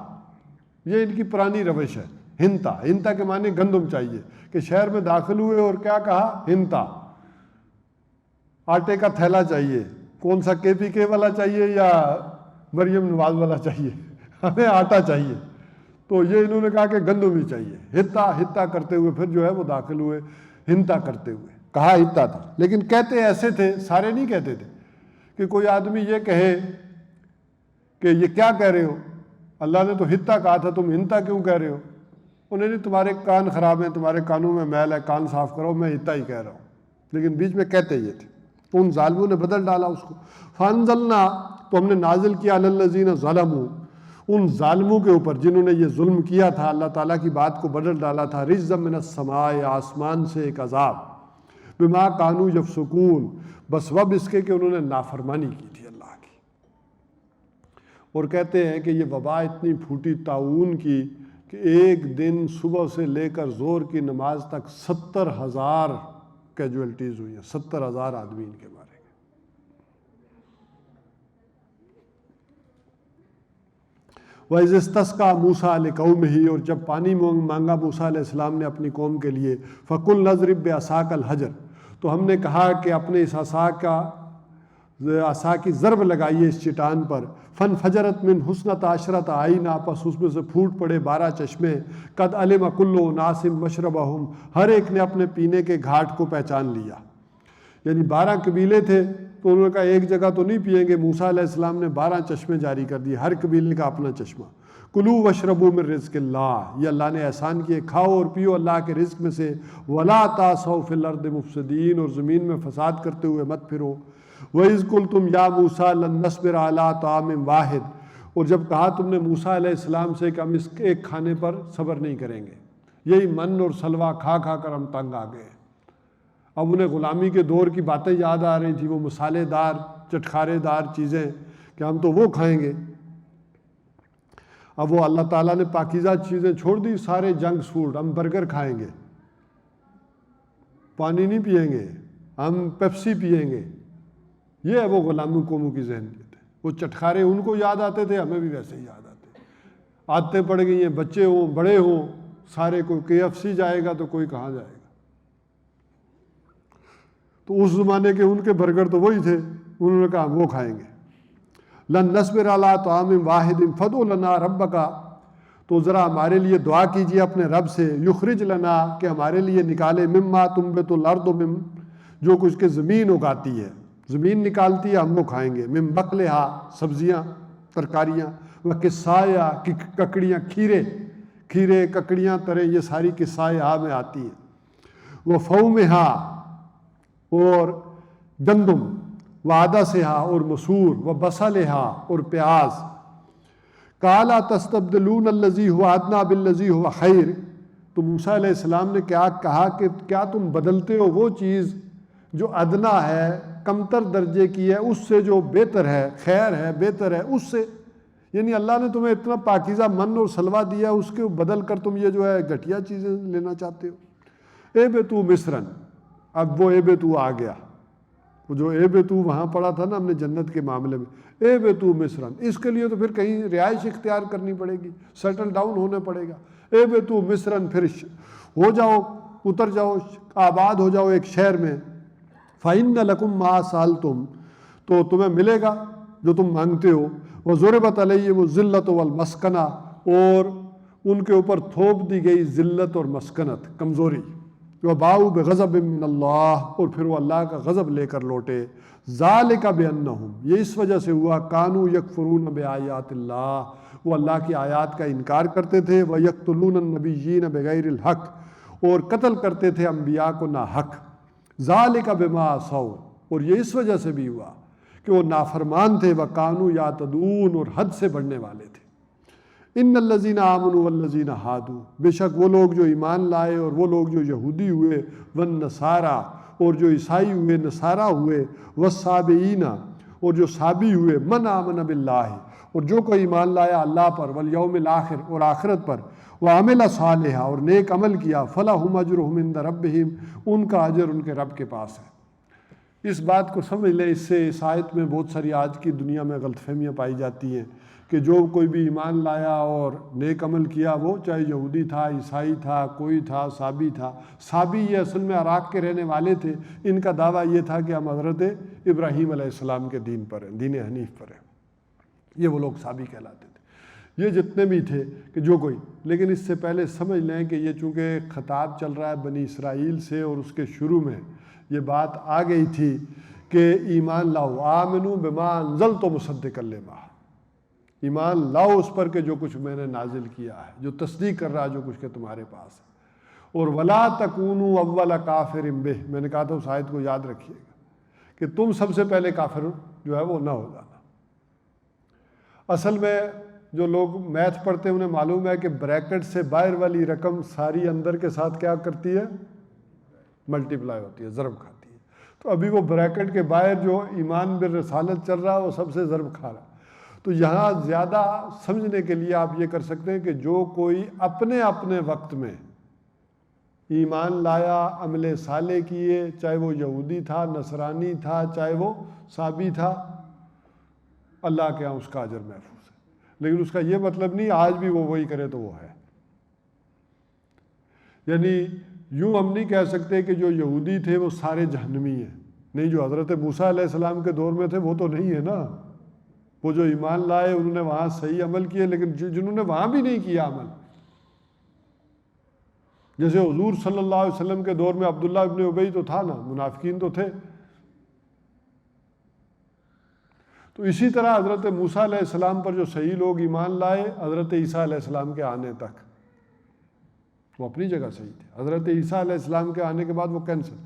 یہ ان کی پرانی روش ہے، ہنتا۔ ہنتا کے معنی گندم چاہیے، کہ شہر میں داخل ہوئے اور کیا کہا؟ ہنتا، آٹے کا تھیلا چاہیے۔ کون سا کے پی کے والا چاہیے یا مریم نواز والا چاہیے؟ ہمیں آٹا چاہیے۔ تو یہ انہوں نے کہا کہ گندم ہی چاہیے۔ ہتا ہتا کرتے ہوئے پھر جو ہے وہ داخل ہوئے، ہنتا کرتے ہوئے۔ کہا ہتا تھا، لیکن کہتے ایسے تھے، سارے نہیں کہتے تھے، کہ کوئی آدمی یہ کہے کہ یہ کیا کہہ رہے ہو، اللہ نے تو ہتا کہا تھا، تم ہنتا کیوں کہہ رہے ہو؟ انہیں نہیں، تمہارے کان خراب ہیں، تمہارے کانوں میں میل ہے، کان صاف کرو، میں ہتا ہی کہہ رہا ہوں۔ لیکن بیچ میں کہتے یہ تھے، تو ان ظالموں نے بدل ڈالا اس کو۔ فَأَنزَلْنَا، تو ہم نے نازل کیا، عَلَى الَّذِينَ ظَلَمُوا، ان ظالموں کے اوپر جنہوں نے یہ ظلم کیا تھا، اللہ تعالیٰ کی بات کو بدل ڈالا تھا، رِجْزًا مِنَ السَّمَاءِ، آسمان سے ایک عذاب، بِمَا كَانُوا يَفْسُقُونَ، بس وب اس کے کہ انہوں نے نافرمانی کی تھی اللہ کی۔ اور کہتے ہیں کہ یہ وبا اتنی پھوٹی طاعون کی کہ ایک دن صبح سے لے کر زور کی نماز تک 70,000 کیجویلٹیز ہوئی ہیں، 70,000 آدمی ان کے مارے گئے۔ وَإِذِ اسْتَسْقَىٰ مُوسَىٰ لِقَوْمِهِ، اور جب پانی مانگا موسیٰ علیہ السلام نے اپنی قوم کے لیے، فَقُلْنَا اضْرِب بِعَصَاكَ الْحَجَرَ، تو ہم نے کہا کہ اپنے اس عصا کی ضرب لگائیے اس چٹان پر، فَانْفَجَرَتْ مِنْ حُسْنَةَ عَشْرَةَ عَيْنًا، پس اس میں سے پھوٹ پڑے 12 چشمے، قَدْ عَلِمَ كُلُّ أُنَاسٍ مَشْرَبَهُمْ، ہر ایک نے اپنے پینے کے گھاٹ کو پہچان لیا۔ یعنی 12 قبیلے تھے تو انہوں نے کہا ایک جگہ تو نہیں پیئیں گے، موسیٰ علیہ السلام نے 12 چشمے جاری کر دیے، ہر قبیلے کا اپنا چشمہ۔ کلوا واشربوا من رزق اللہ، یہ اللہ نے احسان کیے، کھاؤ اور پیو اللہ کے رزق میں سے، ولا تعثوا فی الارض مفسدین، اور زمین میں فساد کرتے ہوئے مت پھرو۔ وَإِذْ قُلْتُمْ يَا مُوسَىٰ لَن نَّصْبِرَ عَلَىٰ طَعَامٍ وَاحِدٍ، اور جب کہا تم نے موسیٰ علیہ السلام سے کہ ہم اس ایک کھانے پر صبر نہیں کریں گے، یہی من اور سلوہ کھا کھا کر ہم تنگ آ گئے۔ اب انہیں غلامی کے دور کی باتیں یاد آ رہی تھیں، وہ مسالے دار چٹخارے دار چیزیں کہ ہم تو وہ کھائیں گے۔ اب وہ اللہ تعالیٰ نے پاکیزہ چیزیں چھوڑ دی، سارے جنک فوڈ، ہم برگر کھائیں گے، پانی نہیں پئیں گے، ہم پیپسی پئیں گے۔ یہ ہے وہ غلامی قوموں کی ذہنیت ہے۔ وہ چٹخارے ان کو یاد آتے تھے، ہمیں بھی ویسے ہی یاد آتے ہیں۔ عادتیں پڑ گئی ہیں، بچے ہوں بڑے ہوں، سارے کوئی KFC جائے گا تو کوئی کہاں جائے گا۔ تو اس زمانے کے ان کے برگر تو وہی تھے، انہوں نے کہا ہم وہ کھائیں گے۔ لن نصبر علی طعام واحد فادع لنا ربک، تو ذرا ہمارے لیے دعا کیجیے اپنے رب سے، یخرج لنا، کہ ہمارے لیے نکالے، مما تنبت الارض، جو کچھ کے زمین اگاتی ہے، زمین نکالتی ہے ہم وہ کھائیں گے، من بقلہا، سبزیاں ترکاریاں، وقصائہا، ککڑیاں، کھیرے ککڑیاں ترے، یہ ساری قصائہا میں آتی ہیں، وفومہا، اور گندم، وعدسہا، اور مسور، وبصلہا، اور پیاز۔ قالا تستبدلون الذی هو ادنی بالذی هو خیر، تو موسیٰ علیہ السلام نے کیا کہا کہ کیا تم بدلتے ہو وہ چیز جو ادنا ہے، کمتر درجے کی ہے، اس سے جو بہتر ہے، خیر ہے، بہتر ہے، اس سے، یعنی اللہ نے تمہیں اتنا پاکیزہ من اور سلوہ دیا، اس کے بدل کر تم یہ جو ہے گھٹیا چیزیں لینا چاہتے ہو۔ اہبطوا مصرا، اب وہ اہبطوا آ گیا، وہ جو اہبطوا وہاں پڑا تھا نا ہم نے جنت کے معاملے میں، اہبطوا مصرا، اس کے لیے تو پھر کہیں رہائش اختیار کرنی پڑے گی، سیٹل ڈاؤن ہونا پڑے گا۔ اہبطوا مصرا، پھر ہو جاؤ، اتر جاؤ، آباد ہو جاؤ ایک شہر میں، فَإِنَّ لَكُمْ مَا سَأَلْتُمْ، تو تمہیں ملے گا جو تم مانگتے ہو، وَضُرِبَتْ عَلَيْهِمُ الذِّلَّةُ وَالْمَسْكَنَةُ، اور ان کے اوپر تھوپ دی گئی ذلت اور مسکنت، کمزوری، وباؤ بغضب من اللہ، اور پھر وہ اللہ کا غضب لے کر لوٹے. ذالک بانہم، یہ اس وجہ سے ہوا، کانوا یکفرون بآیات اللہ، وہ اللہ کی آیات کا انکار کرتے تھے، ویقتلون النبیین بغیر الحق، اور قتل کرتے تھے انبیاء کو ناحق. ذالک بما عصوا، اور یہ اس وجہ سے بھی ہوا کہ وہ نافرمان تھے، وکانوا یعتدون، اور حد سے بڑھنے والے تھے. ان الذین آمنوا والذین ہادوا، بے شک وہ لوگ جو ایمان لائے اور وہ لوگ جو یہودی ہوئے، والنصارى، اور جو عیسائی ہوئے، نصارہ ہوئے، والصابئین، اور جو صابی ہوئے، من آمن باللہ، اور جو کوئی ایمان لایا اللہ پر، والیوم الآخر، اور آخرت پر، وعمل صالحا، اور نیک عمل کیا، فلہم اجرہم عند ربہم، ان کا اجر ان کے رب کے پاس ہے. اس بات کو سمجھ لیں، اس سے اس آیت میں بہت ساری آج کی دنیا میں غلط فہمیاں پائی جاتی ہیں کہ جو کوئی بھی ایمان لایا اور نیک عمل کیا، وہ چاہے یہودی تھا، عیسائی تھا، کوئی تھا، صابی تھا. صابی یہ اصل میں عراق کے رہنے والے تھے. ان کا دعویٰ یہ تھا کہ ہم حضرت ابراہیم علیہ السلام کے دین پر ہیں، دین حنیف پر ہیں. یہ وہ لوگ صابی کہلاتے تھے. یہ جتنے بھی تھے کہ جو کوئی، لیکن اس سے پہلے سمجھ لیں کہ یہ چونکہ خطاب چل رہا ہے بنی اسرائیل سے، اور اس کے شروع میں یہ بات آ گئی تھی کہ ایمان لاؤ، آمنوا بما انزلت مصدقا لما، ایمان لاؤ اس پر کہ جو کچھ میں نے نازل کیا ہے، جو تصدیق کر رہا ہے جو کچھ کہ تمہارے پاس ہے. اور ولا تکونوا اول کافر بہ، میں نے کہا تھا اس آیت کو یاد رکھیے گا کہ تم سب سے پہلے کافر جو ہے وہ نہ ہو جانا. اصل میں جو لوگ میتھ پڑھتے ہیں انہیں معلوم ہے کہ بریکٹ سے باہر والی رقم ساری اندر کے ساتھ کیا کرتی ہے، ملٹیپلائی ہوتی ہے، ضرب کھاتی ہے. تو ابھی وہ بریکٹ کے باہر جو ایمان بالرسالت چل رہا ہے وہ سب سے ضرب کھا رہا ہے. تو یہاں زیادہ سمجھنے کے لیے آپ یہ کر سکتے ہیں کہ جو کوئی اپنے اپنے وقت میں ایمان لایا، عمل صالح کیے، چاہے وہ یہودی تھا، نصرانی تھا، چاہے وہ صابی تھا، اللہ کے ہاں اس کا اجر محفوظ ہے. لیکن اس کا یہ مطلب نہیں آج بھی وہ وہی کرے تو وہ ہے. یعنی یوں ہم نہیں کہہ سکتے کہ جو یہودی تھے وہ سارے جہنمی ہیں. نہیں، جو حضرت موسیٰ علیہ السلام کے دور میں تھے وہ تو نہیں ہے نا. وہ جو ایمان لائے انہوں نے وہاں صحیح عمل کیے، لیکن جنہوں نے وہاں بھی نہیں کیا عمل، جیسے حضور صلی اللہ علیہ وسلم کے دور میں عبداللہ ابن ابی تو تھا نا، منافقین تو تھے. تو اسی طرح حضرت موسیٰ علیہ السلام پر جو صحیح لوگ ایمان لائے، حضرت عیسیٰ علیہ السلام کے آنے تک وہ اپنی جگہ صحیح تھے. حضرت عیسیٰ علیہ السلام کے آنے کے بعد وہ کینسل.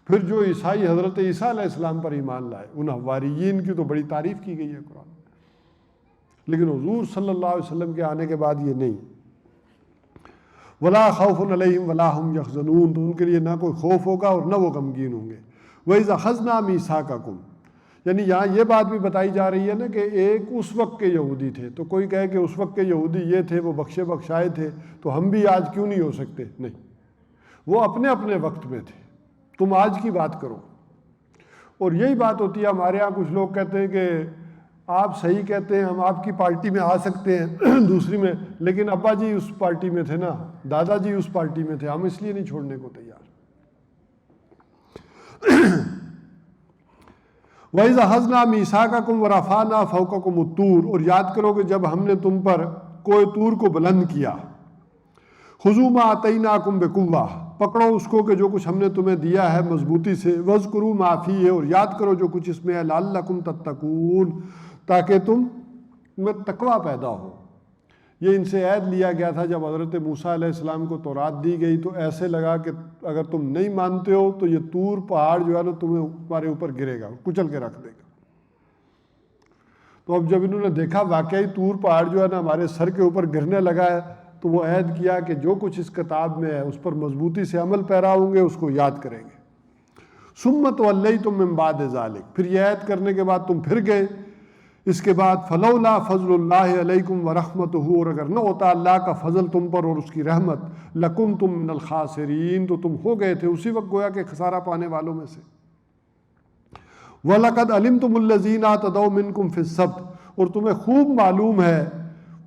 پھر جو عیسائی حضرت عیسیٰ علیہ السلام پر ایمان لائے، ان حواریین کی تو بڑی تعریف کی گئی ہے قرآن میں، لیکن حضور صلی اللہ علیہ وسلم کے آنے کے بعد یہ نہیں. ولا خوف علیہم ولا ہم یحزنون، تو ان کے لیے نہ کوئی خوف ہوگا اور نہ وہ غمگین ہوں گے. وَإِذْ أَخَذْنَا مِيثَاقَكُمْ، یعنی یہاں یہ بات بھی بتائی جا رہی ہے نا کہ ایک اس وقت کے یہودی تھے. تو کوئی کہے کہ اس وقت کے یہودی یہ تھے، وہ بخشے بخشائے تھے، تو ہم بھی آج کیوں نہیں ہو سکتے؟ نہیں، وہ اپنے اپنے وقت میں تھے. تم آج کی بات کرو. اور یہی بات ہوتی ہے ہمارے ہاں. کچھ لوگ کہتے ہیں کہ آپ صحیح کہتے ہیں، ہم آپ کی پارٹی میں آ سکتے ہیں دوسری میں، لیکن ابا جی اس پارٹی میں تھے نا، دادا جی اس پارٹی میں تھے، ہم اس لیے نہیں چھوڑنے کو تیار. وَإِذْ أَخَذْنَا مِيثَاقَكُمْ وَرَفَعْنَا فَوْقَكُمُ الطُّورَ، اور یاد کرو کہ جب ہم نے تم پر کوہ طور کو بلند کیا. خُذُوا مَا آتَيْنَاكُمْ بِقُوَّةٍ، پکڑو اس کو کہ جو کچھ ہم نے تمہیں دیا ہے مضبوطی سے. وَاذْكُرُوا مَا فِيهِ، اور یاد کرو جو کچھ اس میں ہے. لَعَلَّكُمْ تَتَّقُونَ، تاکہ تم میں تقویٰ پیدا ہو. یہ ان سے عہد لیا گیا تھا جب حضرت موسیٰ علیہ السلام کو تورات دی گئی، تو ایسے لگا کہ اگر تم نہیں مانتے ہو تو یہ طور پہاڑ جو ہے نا تمہارے اوپر گرے گا، کچل کے رکھ دے گا. تو اب جب انہوں نے دیکھا واقعی طور پہاڑ جو ہے نا ہمارے سر کے اوپر گرنے لگا ہے، تو وہ عہد کیا کہ جو کچھ اس کتاب میں ہے اس پر مضبوطی سے عمل پیرا ہوں گے، اس کو یاد کریں گے. ثُمَّ تَوَلَّيْتُم مِّن بَعْدِ ذَلِكَ، پھر یہ عہد کرنے کے بعد تم پھر گئے. اس کے بعد فَلَوْلَا فَضْلُ اللَّهِ عَلَيْكُمْ وَرَحْمَتُهُ، اور اگر نہ ہوتا اللہ کا فضل تم پر اور اس کی رحمت، لَكُنْتُم مِّنَ الْخَاسِرِينَ، تو تم ہو گئے تھے اسی وقت گویا کہ خسارہ پانے والوں میں سے. وَلَقَدْ عَلِمْتُمُ الَّذِينَ اعْتَدَوْا مِنْكُمْ فِي السَّبْتِ، اور تمہیں خوب معلوم ہے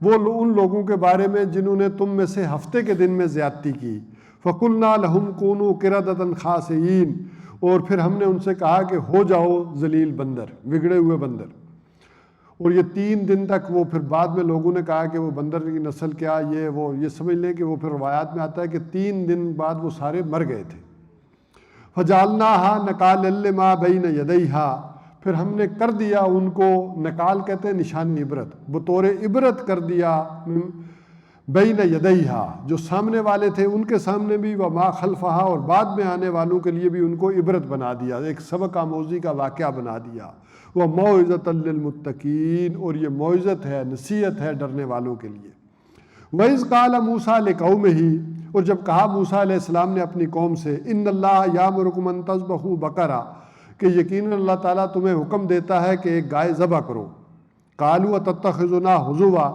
وہ ان لوگوں کے بارے میں جنہوں نے تم میں سے ہفتے کے دن میں زیادتی کی. فَقُلْنَا لَهُمْ كُونُوا قِرَدَةً خَاسِئِينَ، اور پھر ہم نے ان سے کہا کہ ہو جاؤ ذلیل بندر، بگڑے ہوئے بندر. اور یہ 3 دن تک وہ پھر بعد میں لوگوں نے کہا کہ وہ بندر کی نسل کیا، یہ سمجھ لیں کہ وہ پھر روایات میں آتا ہے کہ 3 دن بعد وہ سارے مر گئے تھے. فجعلناها نکالا لما بین یدیہا، پھر ہم نے کر دیا ان کو، نکال کہتے ہیں نشانی عبرت، بطور عبرت کر دیا، بین یدیہا جو سامنے والے تھے ان کے سامنے بھی، وما خلفہا اور بعد میں آنے والوں کے لیے بھی ان کو عبرت بنا دیا، ایک سبق آموزی کا واقعہ بنا دیا، وموعظۃ للمتقین اور یہ موعظت ہے، نصیحت ہے ڈرنے والوں کے لیے۔ وَإِذْ قَالَ مُوسَىٰ لِقَوْمِهِ اور جب کہا موسیٰ علیہ السلام نے اپنی قوم سے، اِنَّ اللَّهَ يَأْمُرُكُمْ أَن تَذْبَحُوا بَقَرَةً کہ یقیناً اللہ تعالیٰ تمہیں حکم دیتا ہے کہ ایک گائے ذبح کرو۔ قَالُوا أَتَتَّخِذُنَا هُزُوًا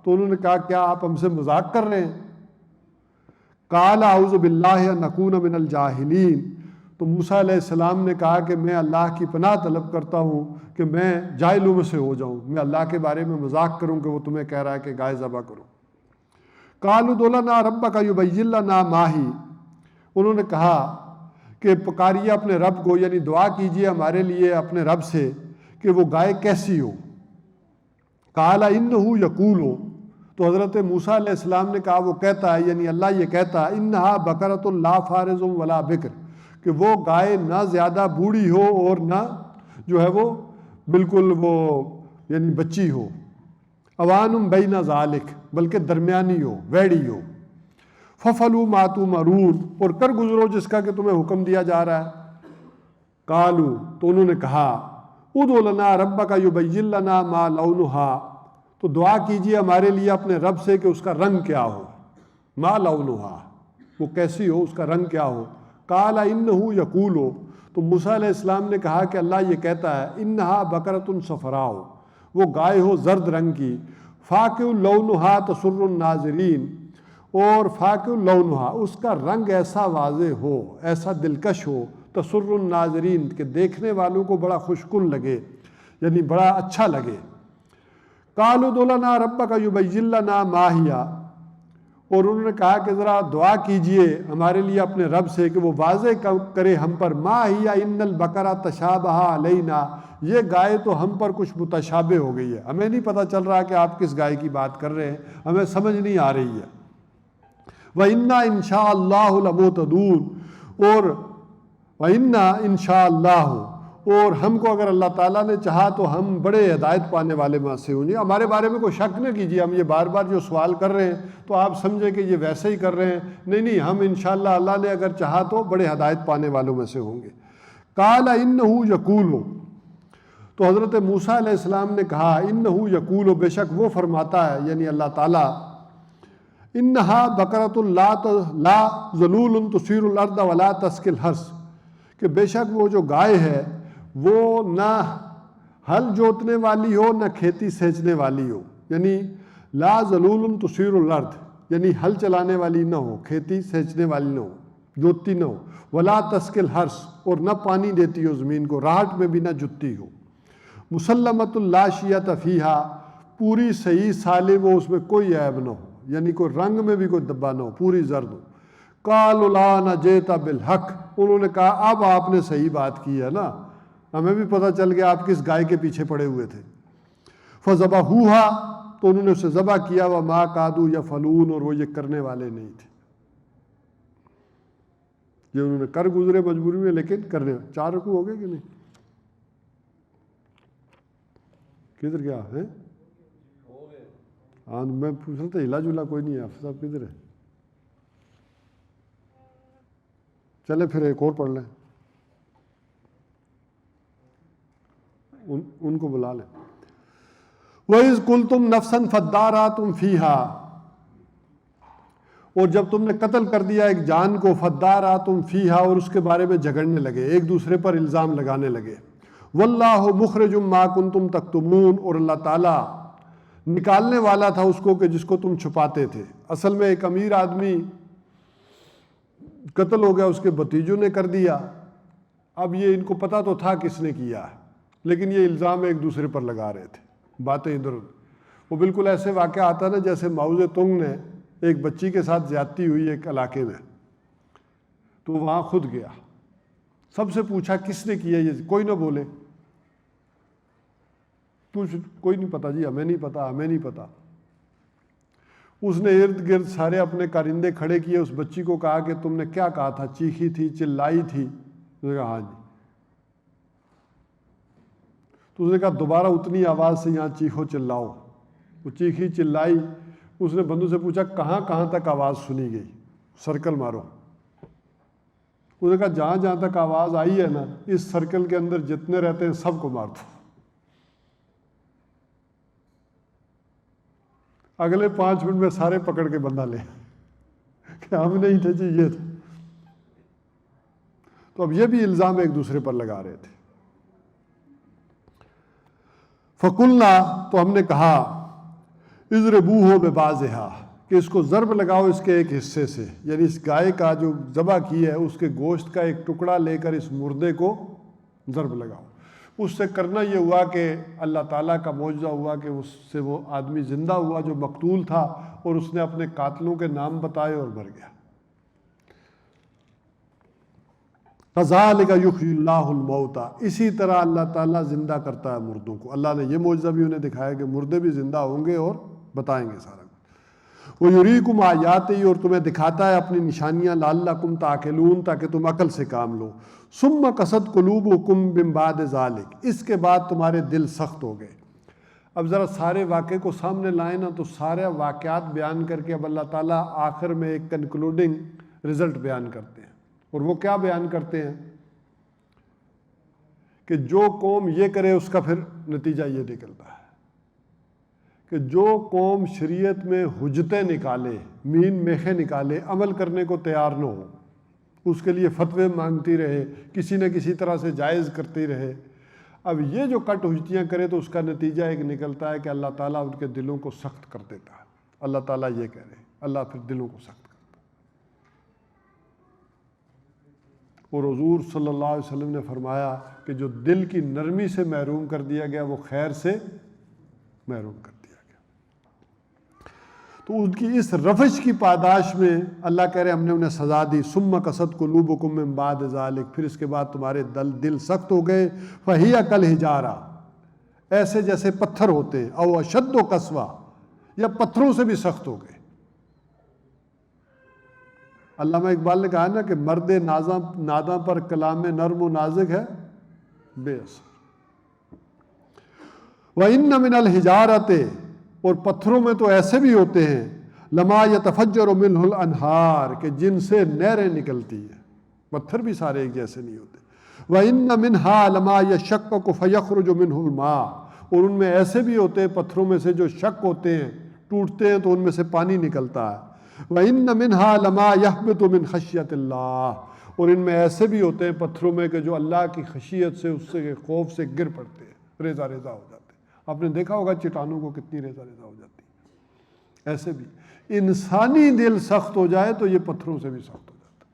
تو انہوں نے کہا کیا آپ ہم سے مذاق کر رہے ہیں؟ قَالَ أَعُوذُ بِاللَّهِ أَن أَكُونَ مِنَ الْجَاهِلِينَ تو موسیٰ علیہ السلام نے کہا کہ میں اللہ کی پناہ طلب کرتا ہوں کہ میں جاہلوں میں سے ہو جاؤں، میں اللہ کے بارے میں مذاق کروں کہ وہ تمہیں کہہ رہا ہے کہ گائے ذبح کرو۔ قَالُوا ادْعُ لَنَا رَبَّكَ يُبَيِّن لَنَا مَا هِيَ انہوں نے کہا کہ پکاریے اپنے رب کو، یعنی دعا کیجیے ہمارے لیے اپنے رب سے کہ وہ گائے کیسی ہو۔ قَالَ إِنَّهُ يَقُولُ تو حضرت موسیٰ علیہ السلام نے کہا وہ کہتا ہے، یعنی اللہ یہ کہتا ہے، إِنَّهَا بَقَرَةٌ لَا فَارِضٌ وَلَا بِكْرٌ کہ وہ گائے نہ زیادہ بوڑھی ہو اور نہ جو ہے وہ بالکل وہ یعنی بچی ہو، اوانم بین ذالک بلکہ درمیانی ہو، ویڑی ہو۔ فَفَلُوا مَا تُؤْمَرُونَ اور کر گزرو جس کا کہ تمہیں حکم دیا جا رہا ہے۔ قالوا تو انہوں نے کہا ادعُ لَنَا رَبَّكَ يُبَيِّن لَنَا مَا لَوْنُهَا تو دعا کیجیے ہمارے لیے اپنے رب سے کہ اس کا رنگ کیا ہو، ما لَوْنُهَا وہ کیسی ہو، اس کا رنگ کیا ہو۔ قَالَ إِنَّهُ يَقُولُ تو موسیٰ علیہ السلام نے کہا کہ اللہ یہ کہتا ہے، إِنَّهَا بَقَرَةٌ صَفْرَاءُ وہ گائے ہو زرد رنگ کی، فَاقِعُ لَوْنُهَا تَسُرُّ النَّاظِرِينَ اور فَاقِعُ لَوْنُهَا اس کا رنگ ایسا واضح ہو، ایسا دلکش ہو، تَسُرُّ النَّاظِرِينَ کہ دیکھنے والوں کو بڑا خوشکن لگے، یعنی بڑا اچھا لگے۔ قَالُوا ادْعُ لَنَا رَبَّكَ يُبَيِّن لَنَا مَا هِيَ اور انہوں نے کہا کہ ذرا دعا کیجئے ہمارے لیے اپنے رب سے کہ وہ واضح کرے ہم پر، ما ہی ان البقرہ تشابہ علینا یہ گائے تو ہم پر کچھ متشابہ ہو گئی ہے، ہمیں نہیں پتہ چل رہا کہ آپ کس گائے کی بات کر رہے ہیں، ہمیں سمجھ نہیں آ رہی ہے۔ وَإِنَّا إِن شَاءَ اللَّهُ لَمُهْتَدُونَ اور وَإِنَّا إِن شَاءَ اللَّهُ اور ہم کو اگر اللہ تعالیٰ نے چاہا تو ہم بڑے ہدایت پانے والے میں سے ہوں گے۔ ہمارے بارے میں کوئی شک نہ کیجیے، ہم یہ بار بار جو سوال کر رہے ہیں تو آپ سمجھیں کہ یہ ویسے ہی کر رہے ہیں، نہیں ہم انشاءاللہ اللہ نے اگر چاہا تو بڑے ہدایت پانے والوں میں سے ہوں گے۔ قَالَ إِنَّهُ يَقُولُ تو حضرت موسیٰ علیہ السلام نے کہا إِنَّهُ يَقُولُ بے شک وہ فرماتا ہے یعنی اللہ تعالیٰ، إِنَّهَا بَقَرَةٌ لَا ذَلُولٌ تُثِيرُ الْأَرْضَ وَلَا تَسْقِي الْحَرْثَ کہ بے شک وہ جو گائے ہے وہ نہ ہل جوتنے والی ہو نہ کھیتی سینچنے والی ہو، یعنی لا ذلول تثیر الارض یعنی ہل چلانے والی نہ ہو، کھیتی سینچنے والی نہ ہو، جوتتی نہ ہو، ولا تسقی الحرث اور نہ پانی دیتی ہو زمین کو، راہٹ میں بھی نہ جتتی ہو، مسلمۃ لا شیۃ فیہا پوری صحیح سالم ہو، اس میں کوئی عیب نہ ہو، یعنی کوئی رنگ میں بھی کوئی دبا نہ ہو، پوری زرد ہو۔ قالوا الآن جئت بالحق انہوں نے کہا اب آپ نے صحیح بات کی ہے نا، ہمیں بھی پتہ چل گیا آپ کس گائے کے پیچھے پڑے ہوئے تھے۔ فذبحوها تو انہوں نے اسے ذبح کیا، وما کادوا یفعلون اور وہ یہ کرنے والے نہیں تھے، یہ انہوں نے کر گزرے مجبوری میں لیکن کرنے۔ 4 رکوع ہو گئے کہ نہیں؟ کدھر گیا ہے؟ ہاں میں پوچھ رہا تھا ہلا جلا کوئی نہیں ہے، حافظ صاحب کدھر ہے؟ چلے پھر ایک اور پڑھ لیں، ان کو بلا لیں۔ وَإِذْ قُلْتُمْ نَفْسًا فَادَّارَأْتُمْ فِيهَا اور جب تم نے قتل کر دیا ایک جان کو، فَادَّارَأْتُمْ فِيهَا اور اس کے بارے میں جھگڑنے لگے، ایک دوسرے پر الزام لگانے لگے۔ وَاللَّهُ مُخْرِجٌ مَا كُنْتُمْ تَكْتُمُونَ اور اللہ تعالیٰ نکالنے والا تھا اس کو کہ جس کو تم چھپاتے تھے۔ اصل میں ایک امیر آدمی قتل ہو گیا، اس کے بھتیجوں نے کر دیا، اب یہ ان کو پتہ تو تھا کس نے کیا ہے لیکن یہ الزام ایک دوسرے پر لگا رہے تھے، باتیں ادھر ادھر۔ وہ بالکل ایسے واقعہ آتا نا جیسے ماؤ تونگ نے ایک بچی کے ساتھ زیادتی ہوئی ایک علاقے میں، تو وہاں خود گیا، سب سے پوچھا کس نے کیا یہ، کوئی نہ بولے، کوئی نہیں پتا جی، ہمیں نہیں پتا، ہمیں نہیں پتا۔ اس نے ارد گرد سارے اپنے کارندے کھڑے کیے، اس بچی کو کہا کہ تم نے کیا کہا تھا، چیخی تھی، چلائی تھی، اس نے کہا ہاں جی. تو اس نے کہا دوبارہ اتنی آواز سے یہاں چیخو چلاؤ. وہ چیخی چلائی. اس نے بندوں سے پوچھا کہاں کہاں تک آواز سنی گئی, سرکل مارو. اس نے کہا جہاں جہاں تک آواز آئی ہے نا, اس سرکل کے اندر جتنے رہتے ہیں سب کو مار دو. اگلے 5 منٹ میں سارے پکڑ کے بندہ لے کہ ہم نہیں تھے جی, یہ تھا. تو اب یہ بھی الزام ایک دوسرے پر لگا رہے تھے. فقلنا, تو ہم نے کہا اضربوہ ببعضھا, کہ اس کو ضرب لگاؤ اس کے ایک حصے سے, یعنی اس گائے کا جو ذبح کی ہے اس کے گوشت کا ایک ٹکڑا لے کر اس مردے کو ضرب لگاؤ. اس سے کرنا یہ ہوا کہ اللہ تعالیٰ کا معجزہ ہوا کہ اس سے وہ آدمی زندہ ہوا جو مقتول تھا, اور اس نے اپنے قاتلوں کے نام بتائے اور مر گیا. کذالک یحیی اللہ الموتیٰ, اسی طرح اللہ تعالیٰ زندہ کرتا ہے مردوں کو. اللہ نے یہ معجزہ بھی انہیں دکھایا کہ مردے بھی زندہ ہوں گے اور بتائیں گے سارا. وَيُرِيكُمْ آیاتہ, اور تمہیں دکھاتا ہے اپنی نشانیاں, لعلکم تعقلون, تاکہ تم عقل سے کام لو. ثم قست قلوبکم من بعد ذلک, اس کے بعد تمہارے دل سخت ہو گئے. اب ذرا سارے واقعے کو سامنے لائیں نا, تو سارے واقعات بیان کر کے اب اللہ تعالیٰ آخر میں ایک کنکلوڈنگ رزلٹ بیان کرتے ہیں. اور وہ کیا بیان کرتے ہیں کہ جو قوم یہ کرے اس کا پھر نتیجہ یہ نکلتا ہے کہ جو قوم شریعت میں حجتیں نکالے, مین میخیں نکالے, عمل کرنے کو تیار نہ ہو, اس کے لیے فتوے مانگتی رہے, کسی نہ کسی طرح سے جائز کرتی رہے, اب یہ جو کٹ حجتیاں کرے تو اس کا نتیجہ ایک نکلتا ہے کہ اللہ تعالیٰ ان کے دلوں کو سخت کر دیتا ہے. اللہ تعالیٰ یہ کہہ رہے, اللہ پھر دلوں کو سخت کرتا ہے. اور حضور صلی اللہ علیہ وسلم نے فرمایا کہ جو دل کی نرمی سے محروم کر دیا گیا وہ خیر سے محروم کر دیا گیا. تو ان کی اس رفش کی پاداش میں اللہ کہہ رہے ہم نے انہیں سزا دی. ثم قست قلوبکم من بعد ذلک, پھر اس کے بعد تمہارے دل سخت ہو گئے. فہی کالحجارہ, ایسے جیسے پتھر ہوتے ہیں, او اشد قسوہ, یا پتھروں سے بھی سخت ہو گئے. علامہ اقبال نے کہا نا کہ مرد ناداں پر کلام نرم و نازک ہے بے اثر. وَإِنَّ مِنَ الْحِجَارَةِ, اور پتھروں میں تو ایسے بھی ہوتے ہیں, لَمَا يَتَفَجَّرُ مِنْهُ الْأَنْهَارُ, کہ جن سے نہریں نکلتی ہیں. پتھر بھی سارے ایک جیسے نہیں ہوتے. وَإِنَّ مِنْهَا لَمَا يَشَّقَّقُ فَيَخْرُجُ مِنْهُ الْمَاءُ, اور ان میں ایسے بھی ہوتے ہیں پتھروں میں سے جو شق ہوتے ہیں, ٹوٹتے ہیں تو ان میں سے پانی نکلتا ہے. وَإِنَّ مِنْهَا لَمَا يَهْبِطُ مِنْ خَشْيَةِ اللَّهِ, اور ان میں ایسے بھی ہوتے ہیں پتھروں میں کہ جو اللہ کی خشیت سے, اس سے خوف سے گر پڑتے ہیں, ریزہ ریزہ ہو جاتے ہیں. آپ نے دیکھا ہوگا چٹانوں کو کتنی ریزہ ریزہ ہو جاتی ہے. ایسے بھی انسانی دل سخت ہو جائے تو یہ پتھروں سے بھی سخت ہو جاتا ہے.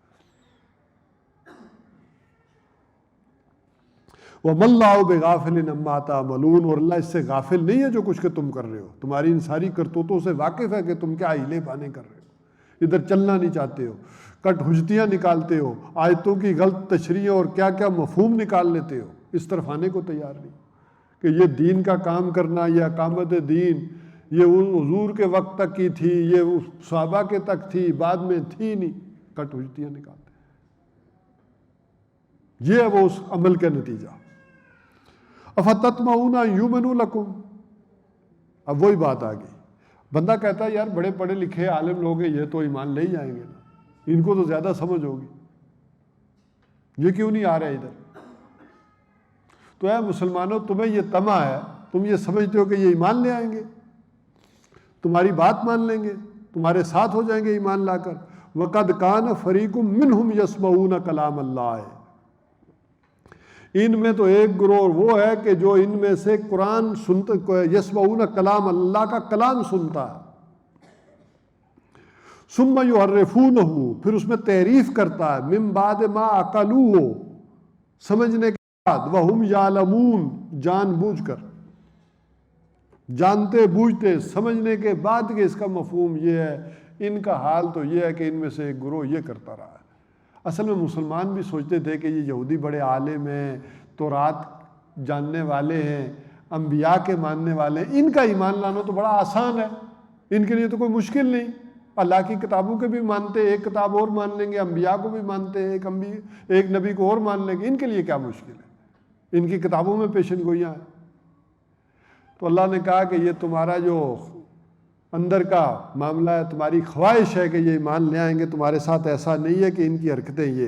وَمَا اللَّهُ بِغَافِلٍ عَمَّا تَعْمَلُونَ, اور اللہ اس سے غافل نہیں ہے جو کچھ کہ تم کر رہے ہو. تمہاری ان ساری کرتوتوں سے واقف ہے کہ تم کیا ہیلے بانے کر رہے ہو, ادھر چلنا نہیں چاہتے ہو, کٹ حجتیاں نکالتے ہو, آیتوں کی غلط تشریح اور کیا کیا مفہوم نکال لیتے ہو, اس طرف آنے کو تیار نہیں کہ یہ دین کا کام کرنا, یہ اقامت دین, یہ حضور کے وقت تک کی تھی, یہ صحابہ کے تک تھی, بعد میں تھی نہیں. کٹ حجتیاں نکالتے, یہ ہے وہ اس عمل کا نتیجہ. افتطمعون ان یؤمنوا لکم, اب وہی بات آ گئی. بندہ کہتا ہے یار بڑے پڑھے لکھے عالم لوگ ہیں, یہ تو ایمان لے ہی جائیں گے نا, ان کو تو زیادہ سمجھ ہوگی, یہ کیوں نہیں آ رہے ادھر. تو اے مسلمانوں, تمہیں یہ طمع ہے, تم یہ سمجھتے ہو کہ یہ ایمان لے آئیں گے, تمہاری بات مان لیں گے, تمہارے ساتھ ہو جائیں گے ایمان لا کر. وَقَدْ كَانَ فَرِيقٌ مِّنْهُمْ يَسْمَعُونَ كَلَامَ اللَّهِ, ان میں تو ایک گروہ وہ ہے کہ جو ان میں سے قرآن سنتا, یسمعون کلام, اللہ کا کلام سنتا ہے. ثم یحرفونہ, پھر اس میں تحریف کرتا ہے, من بعد ما عقلوہ, سمجھنے کے بعد, وہم یعلمون, جان بوجھ کر, جانتے بوجھتے, سمجھنے کے بعد کہ اس کا مفہوم یہ ہے. ان کا حال تو یہ ہے کہ ان میں سے ایک گروہ یہ کرتا رہا ہے. اصل میں مسلمان بھی سوچتے تھے کہ یہ یہودی بڑے عالم ہیں, تورات جاننے والے ہیں, انبیاء کے ماننے والے ہیں, ان کا ایمان لانا تو بڑا آسان ہے, ان کے لیے تو کوئی مشکل نہیں, اللہ کی کتابوں کے بھی مانتے ہیں، ایک کتاب اور مان لیں گے، انبیاء کو بھی مانتے ہیں، ایک نبی کو اور مان لیں گے، ان کے لیے کیا مشکل ہے؟ ان کی کتابوں میں پیشن گوئیاں ہیں۔ تو اللہ نے کہا کہ یہ تمہارا جو اندر کا معاملہ ہے، تمہاری خواہش ہے کہ یہ ایمان لے آئیں گے، تمہارے ساتھ ایسا نہیں ہے کہ ان کی حرکتیں یہ۔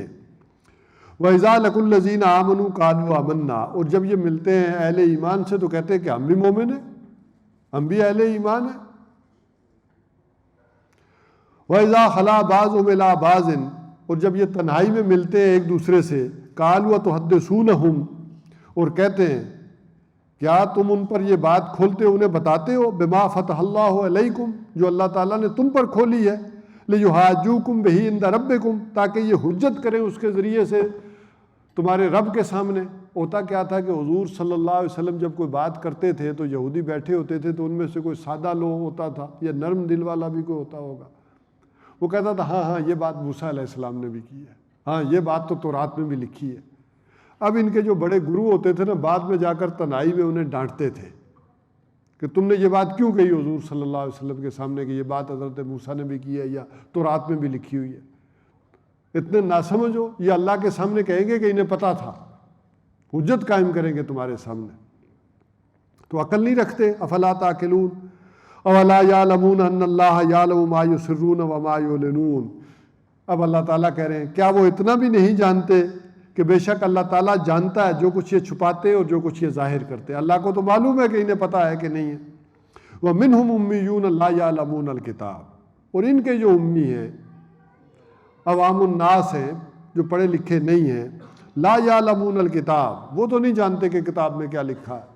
وَإِذَا لَقُوا الَّذِينَ آمَنُوا قَالُوا آمَنَّا، اور جب یہ ملتے ہیں اہل ایمان سے تو کہتے ہیں کہ ہم بھی مومن ہیں، ہم بھی اہل ایمان ہیں۔ وَإِذَا خَلَا بَعْضُهُمْ إِلَىٰ بَعْضٍ، اور جب یہ تنہائی میں ملتے ہیں ایک دوسرے سے، قَالُوا تُحَدِّثُونَهُمْ، اور کہتے ہیں کیا تم ان پر یہ بات کھولتے انہیں بتاتے ہو، بِمَا فَتَحَ اللَّهُ عَلَيْكُمْ، جو اللہ تعالیٰ نے تم پر کھولی ہے، لِيُحَاجُّوكُمْ بِهِ عِندَ رَبِّكُمْ، تاکہ یہ حجت کریں اس کے ذریعے سے تمہارے رب کے سامنے۔ ہوتا کیا تھا کہ حضور صلی اللہ علیہ وسلم جب کوئی بات کرتے تھے تو یہودی بیٹھے ہوتے تھے، تو ان میں سے کوئی سادہ لوگ ہوتا تھا یا نرم دل والا بھی کوئی ہوتا ہوگا، وہ کہتا تھا ہاں یہ بات موسیٰ علیہ السلام نے بھی کی ہے، ہاں یہ بات تو تورات میں بھی لکھی ہے۔ اب ان کے جو بڑے گرو ہوتے تھے نا، بعد میں جا کر تنہائی میں انہیں ڈانٹتے تھے کہ تم نے یہ بات کیوں کہی حضور صلی اللہ علیہ وسلم کے سامنے کہ یہ بات حضرت موسیٰ نے بھی کی ہے یا تورات میں بھی لکھی ہوئی ہے۔ اتنے ناسمجھ ہو، یہ اللہ کے سامنے کہیں گے کہ انہیں پتہ تھا، حجت قائم کریں گے تمہارے سامنے، تو عقل نہیں رکھتے۔ افلا تعقلون اولا یعلمون ان اللہ یعلم ما یسرون وما یعلنون۔ اب اللہ تعالیٰ کہہ رہے ہیں کیا وہ اتنا بھی نہیں جانتے کہ بے شک اللہ تعالیٰ جانتا ہے جو کچھ یہ چھپاتے اور جو کچھ یہ ظاہر کرتے۔ اللہ کو تو معلوم ہے کہ انہیں پتہ ہے کہ نہیں ہے۔ وَمِنْهُمْ أُمِّيُّونَ لَا يَعْلَمُونَ الْكِتَابَ، اور ان کے جو امی ہیں، عوام الناس ہیں جو پڑھے لکھے نہیں ہیں، لا یعلمون الکتاب، وہ تو نہیں جانتے کہ کتاب میں کیا لکھا ہے،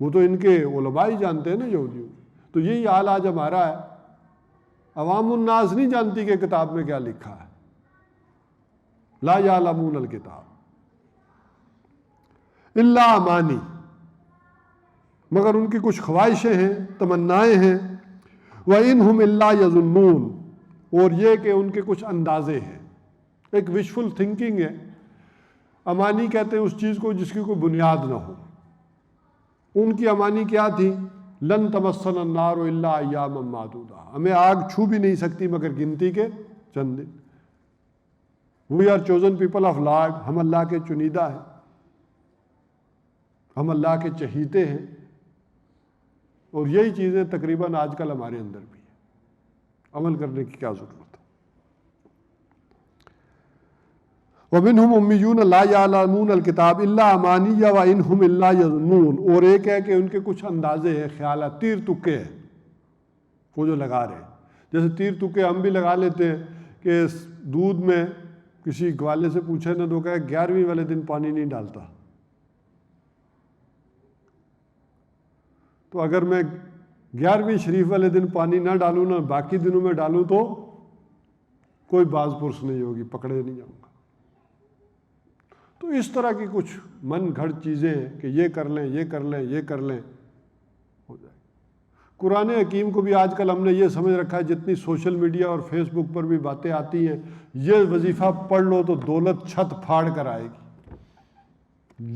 وہ تو ان کے علماء ہی جانتے ہیں نا یہودیوں۔ تو یہی حال آج ہمارا ہے، عوام الناس نہیں جانتی کہ کتاب میں کیا لکھا ہے۔ لا یعلمون الکتاب الا امانی، مگر ان کی کچھ خواہشیں ہیں، تمنائیں ہیں۔ وَإِنْهُمْ إِلَّا يَظُنُّونَ، اور یہ کہ ان کے کچھ اندازے ہیں، ایک وشفل تھنکنگ ہے۔ امانی کہتے ہیں اس چیز کو جس کی کوئی بنیاد نہ ہو۔ ان کی امانی کیا تھی؟ لن تمسنا النار الا ایاما معدودہ، ہمیں آگ چھو بھی نہیں سکتی مگر گنتی کے چند دن۔ We are chosen people of Lord, ہم اللہ کے چنیدہ ہیں، ہم اللہ کے چہیتے ہیں، اور یہی چیزیں تقریباً آج کل ہمارے اندر بھی ہیں۔ عمل کرنے کی کیا ضرورت ہے؟ وَمِنْهُمْ أُمِّيُّونَ لَا يَعْلَمُونَ الْكِتَابَ إِلَّا أَمَانِيَّ وَإِنْهُمْ إِلَّا يَظُنُّونَ، اور ایک ہے کہ ان کے کچھ اندازے ہیں، خیالات، تیر تکے ہیں وہ جو لگا رہے ہیں۔ جیسے تیر تکے ہم بھی لگا لیتے ہیں کہ دودھ میں کسی گوالے سے پوچھے نہ تو کہے 11ویں والے دن پانی نہیں ڈالتا، تو اگر میں 11ویں شریف والے دن پانی نہ ڈالوں نا، باقی دنوں میں ڈالوں تو کوئی باز پرس نہیں ہوگی، پکڑے نہیں جاؤں گا۔ تو اس طرح کی کچھ من گھڑت چیزیں ہیں کہ یہ کر لیں، یہ کر لیں، یہ کر لیں، ہو جائے۔ قرآن حکیم کو بھی آج کل ہم نے یہ سمجھ رکھا ہے، جتنی سوشل میڈیا اور فیس بک پر بھی باتیں آتی ہیں، یہ وظیفہ پڑھ لو تو دولت چھت پھاڑ کر آئے گی،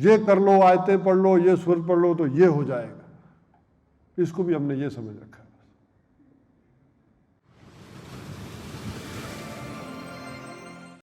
یہ کر لو، آیتیں پڑھ لو، یہ سورت پڑھ لو تو یہ ہو جائے گا۔ اس کو بھی ہم نے یہ سمجھ رکھا ہے۔